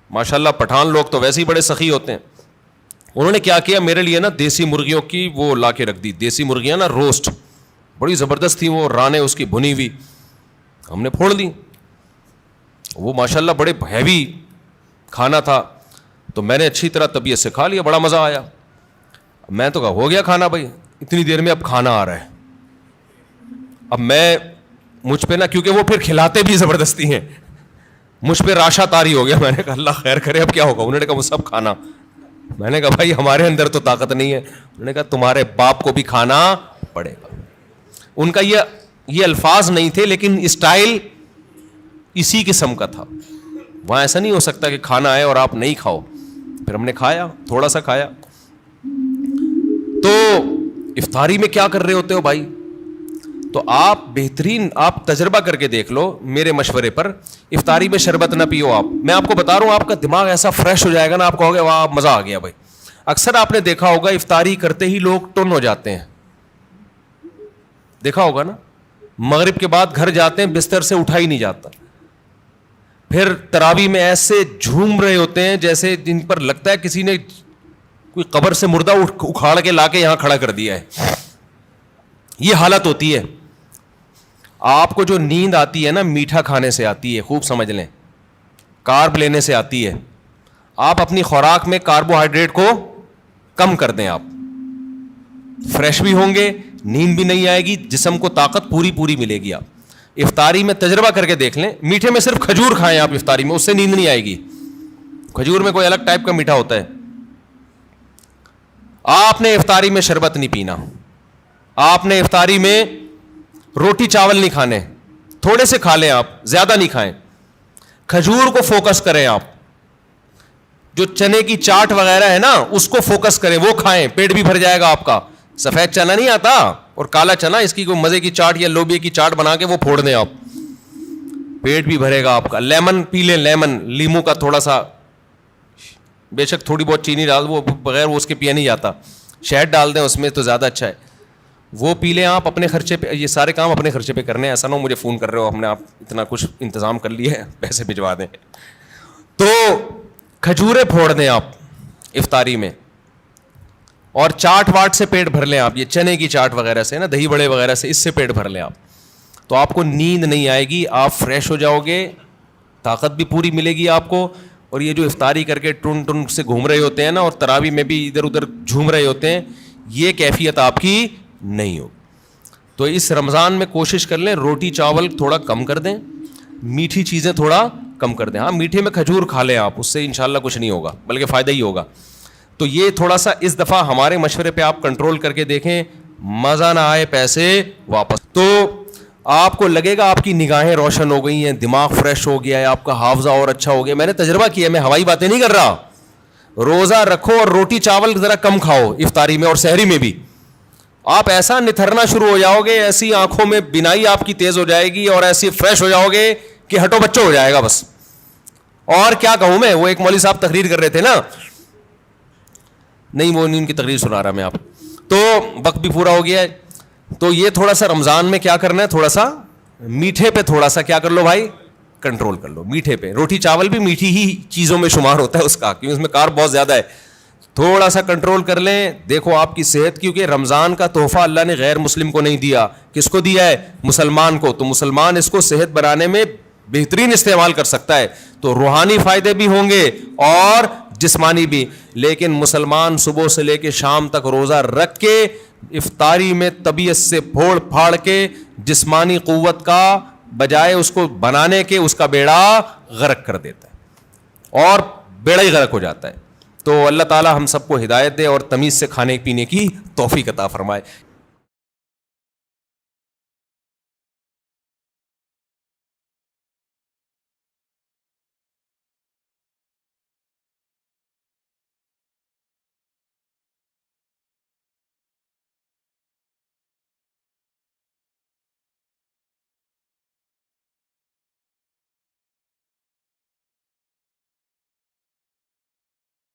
ماشاءاللہ پٹھان لوگ تو ویسے ہی بڑے سخی ہوتے ہیں. انہوں نے کیا کیا, میرے لیے نا دیسی مرغیوں کی وہ لا کے رکھ دی. دیسی مرغیاں نا روسٹ, بڑی زبردست تھی وہ, رانے اس کی بھنی ہوئی. ہم نے پھوڑ دی. وہ ماشاءاللہ بڑے ہیوی کھانا تھا, تو میں نے اچھی طرح طبیعت سے کھا لیا, بڑا مزہ آیا. میں تو کہا ہو گیا کھانا بھائی, اتنی دیر میں اب کھانا آ رہا ہے. اب میں مجھ پہ نا, کیونکہ وہ پھر کھلاتے بھی زبردستی ہیں, مجھ پہ راشا تاری ہو گیا. میں نے کہا اللہ خیر کرے اب کیا ہوگا. انہوں نے کہا وہ سب کھانا. میں نے کہا بھائی ہمارے اندر تو طاقت نہیں ہے. انہوں نے کہا تمہارے باپ کو بھی کھانا پڑے گا. ان کا یہ الفاظ نہیں تھے, لیکن اسٹائل اسی قسم کا تھا. وہاں ایسا نہیں ہو سکتا کہ کھانا آئے اور آپ نہیں کھاؤ. پھر ہم نے کھایا, تھوڑا سا کھایا. تو افطاری میں کیا کر رہے ہوتے ہو بھائی, تو آپ بہترین آپ تجربہ کر کے دیکھ لو میرے مشورے پر. افطاری میں شربت نہ پیو آپ. میں آپ کو بتا رہا ہوں, آپ کا دماغ ایسا فریش ہو جائے گا نا, آپ کہو گے واہ مزہ آ گیا بھائی. اکثر آپ نے دیکھا ہوگا افطاری کرتے ہی لوگ ٹن ہو جاتے ہیں, دیکھا ہوگا نا. مغرب کے بعد گھر جاتے ہیں, بستر سے اٹھا ہی نہیں جاتا. پھر تراویح میں ایسے جھوم رہے ہوتے ہیں جیسے جن پر لگتا ہے کسی نے کوئی قبر سے مردہ اکھاڑ کے لا کے یہاں کھڑا کر دیا ہے. یہ حالت ہوتی ہے. آپ کو جو نیند آتی ہے نا, میٹھا کھانے سے آتی ہے, خوب سمجھ لیں, کارب لینے سے آتی ہے. آپ اپنی خوراک میں کاربوہائیڈریٹ کو کم کر دیں, آپ فریش بھی ہوں گے, نیند بھی نہیں آئے گی, جسم کو طاقت پوری ملے گی. آپ افطاری میں تجربہ کر کے دیکھ لیں, میٹھے میں صرف کھجور کھائیں آپ افطاری میں, اس سے نیند نہیں آئے گی. کھجور میں کوئی الگ ٹائپ کا میٹھا ہوتا ہے. آپ نے افطاری میں شربت نہیں پینا, آپ نے افطاری میں روٹی چاول نہیں کھانے, تھوڑے سے کھا لیں آپ, زیادہ نہیں کھائیں. کھجور کو فوکس کریں آپ, جو چنے کی چاٹ وغیرہ ہے نا اس کو فوکس کریں, وہ کھائیں, پیٹ بھی بھر جائے گا آپ کا. سفید چنا نہیں آتا اور کالا چنا, اس کی کوئی مزے کی چاٹ یا لوبیا کی چاٹ بنا کے وہ پھوڑ دیں آپ, پیٹ بھی بھرے گا آپ کا. لیمن پی لیں, لیمن, لیمو کا تھوڑا سا, بے شک تھوڑی بہت چینی ڈال, وہ بغیر وہ اس کے پیا نہیں جاتا, شہد ڈال دیں اس میں تو زیادہ اچھا ہے, وہ پی لیں آپ اپنے خرچے پہ. یہ سارے کام اپنے خرچے پہ کرنے ہیں, ایسا نہ ہو مجھے فون کر رہے ہو ہم نے آپ اتنا کچھ انتظام کر لیا ہے پیسے بھجوا دیں. تو کھجوریں پھوڑ دیں آپ افطاری میں, اور چاٹ واٹ سے پیٹ بھر لیں آپ, یہ چنے کی چاٹ وغیرہ سے نا, دہی بڑے وغیرہ سے, اس سے پیٹ بھر لیں آپ, تو آپ کو نیند نہیں آئے گی, آپ فریش ہو جاؤ گے, طاقت بھی پوری ملے گی آپ کو. اور یہ جو افطاری کر کے ٹن ٹن سے گھوم رہے ہوتے ہیں نا, اور تراویح میں بھی ادھر ادھر جھوم رہے ہوتے ہیں, یہ کیفیت آپ کی نہیں ہوگی. تو اس رمضان میں کوشش کر لیں روٹی چاول تھوڑا کم کر دیں, میٹھی چیزیں تھوڑا کم کر دیں. ہاں میٹھے میں کھجور کھا لیں آپ, اس سے انشاءاللہ کچھ نہیں ہوگا بلکہ فائدہ ہی ہوگا. تو یہ تھوڑا سا اس دفعہ ہمارے مشورے پہ آپ کنٹرول کر کے دیکھیں, مزہ نہ آئے پیسے واپس. تو آپ کو لگے گا آپ کی نگاہیں روشن ہو گئی ہیں, دماغ فریش ہو گیا ہے, آپ کا حافظہ اور اچھا ہو گیا. میں نے تجربہ کیا, میں ہوائی باتیں نہیں کر رہا. روزہ رکھو اور روٹی چاول ذرا کم کھاؤ افطاری میں اور سحری میں بھی, آپ ایسا نتھرنا شروع ہو جاؤ گے, ایسی آنکھوں میں بینائی آپ کی تیز ہو جائے گی اور ایسی فریش ہو جاؤ گے کہ ہٹو بچوں ہو جائے گا بس. اور کیا کہوں میں, وہ ایک مولوی صاحب تقریر کر رہے تھے نا, نہیں وہ ان کی تقریر سنا رہا میں آپ, تو وقت بھی پورا ہو گیا ہے. تو یہ تھوڑا سا رمضان میں کیا کرنا ہے, تھوڑا سا میٹھے پہ تھوڑا سا کیا کر لو بھائی, کنٹرول کر لو. میٹھے پہ, روٹی چاول بھی میٹھی ہی چیزوں میں شمار ہوتا ہے اس کا, کیونکہ اس میں کارب بہت زیادہ ہے. تھوڑا سا کنٹرول کر لیں, دیکھو آپ کی صحت, کیونکہ رمضان کا تحفہ اللہ نے غیر مسلم کو نہیں دیا, کس کو دیا ہے, مسلمان کو. تو مسلمان اس کو صحت بنانے میں بہترین استعمال کر سکتا ہے, تو روحانی فائدے بھی ہوں گے اور جسمانی بھی. لیکن مسلمان صبح سے لے کے شام تک روزہ رکھ کے افطاری میں طبیعت سے پھوڑ پھاڑ کے جسمانی قوت کا بجائے اس کو بنانے کے اس کا بیڑا غرق کر دیتا ہے, اور بیڑا ہی غرق ہو جاتا ہے. تو اللہ تعالی ہم سب کو ہدایت دے اور تمیز سے کھانے پینے کی توفیق عطا فرمائے.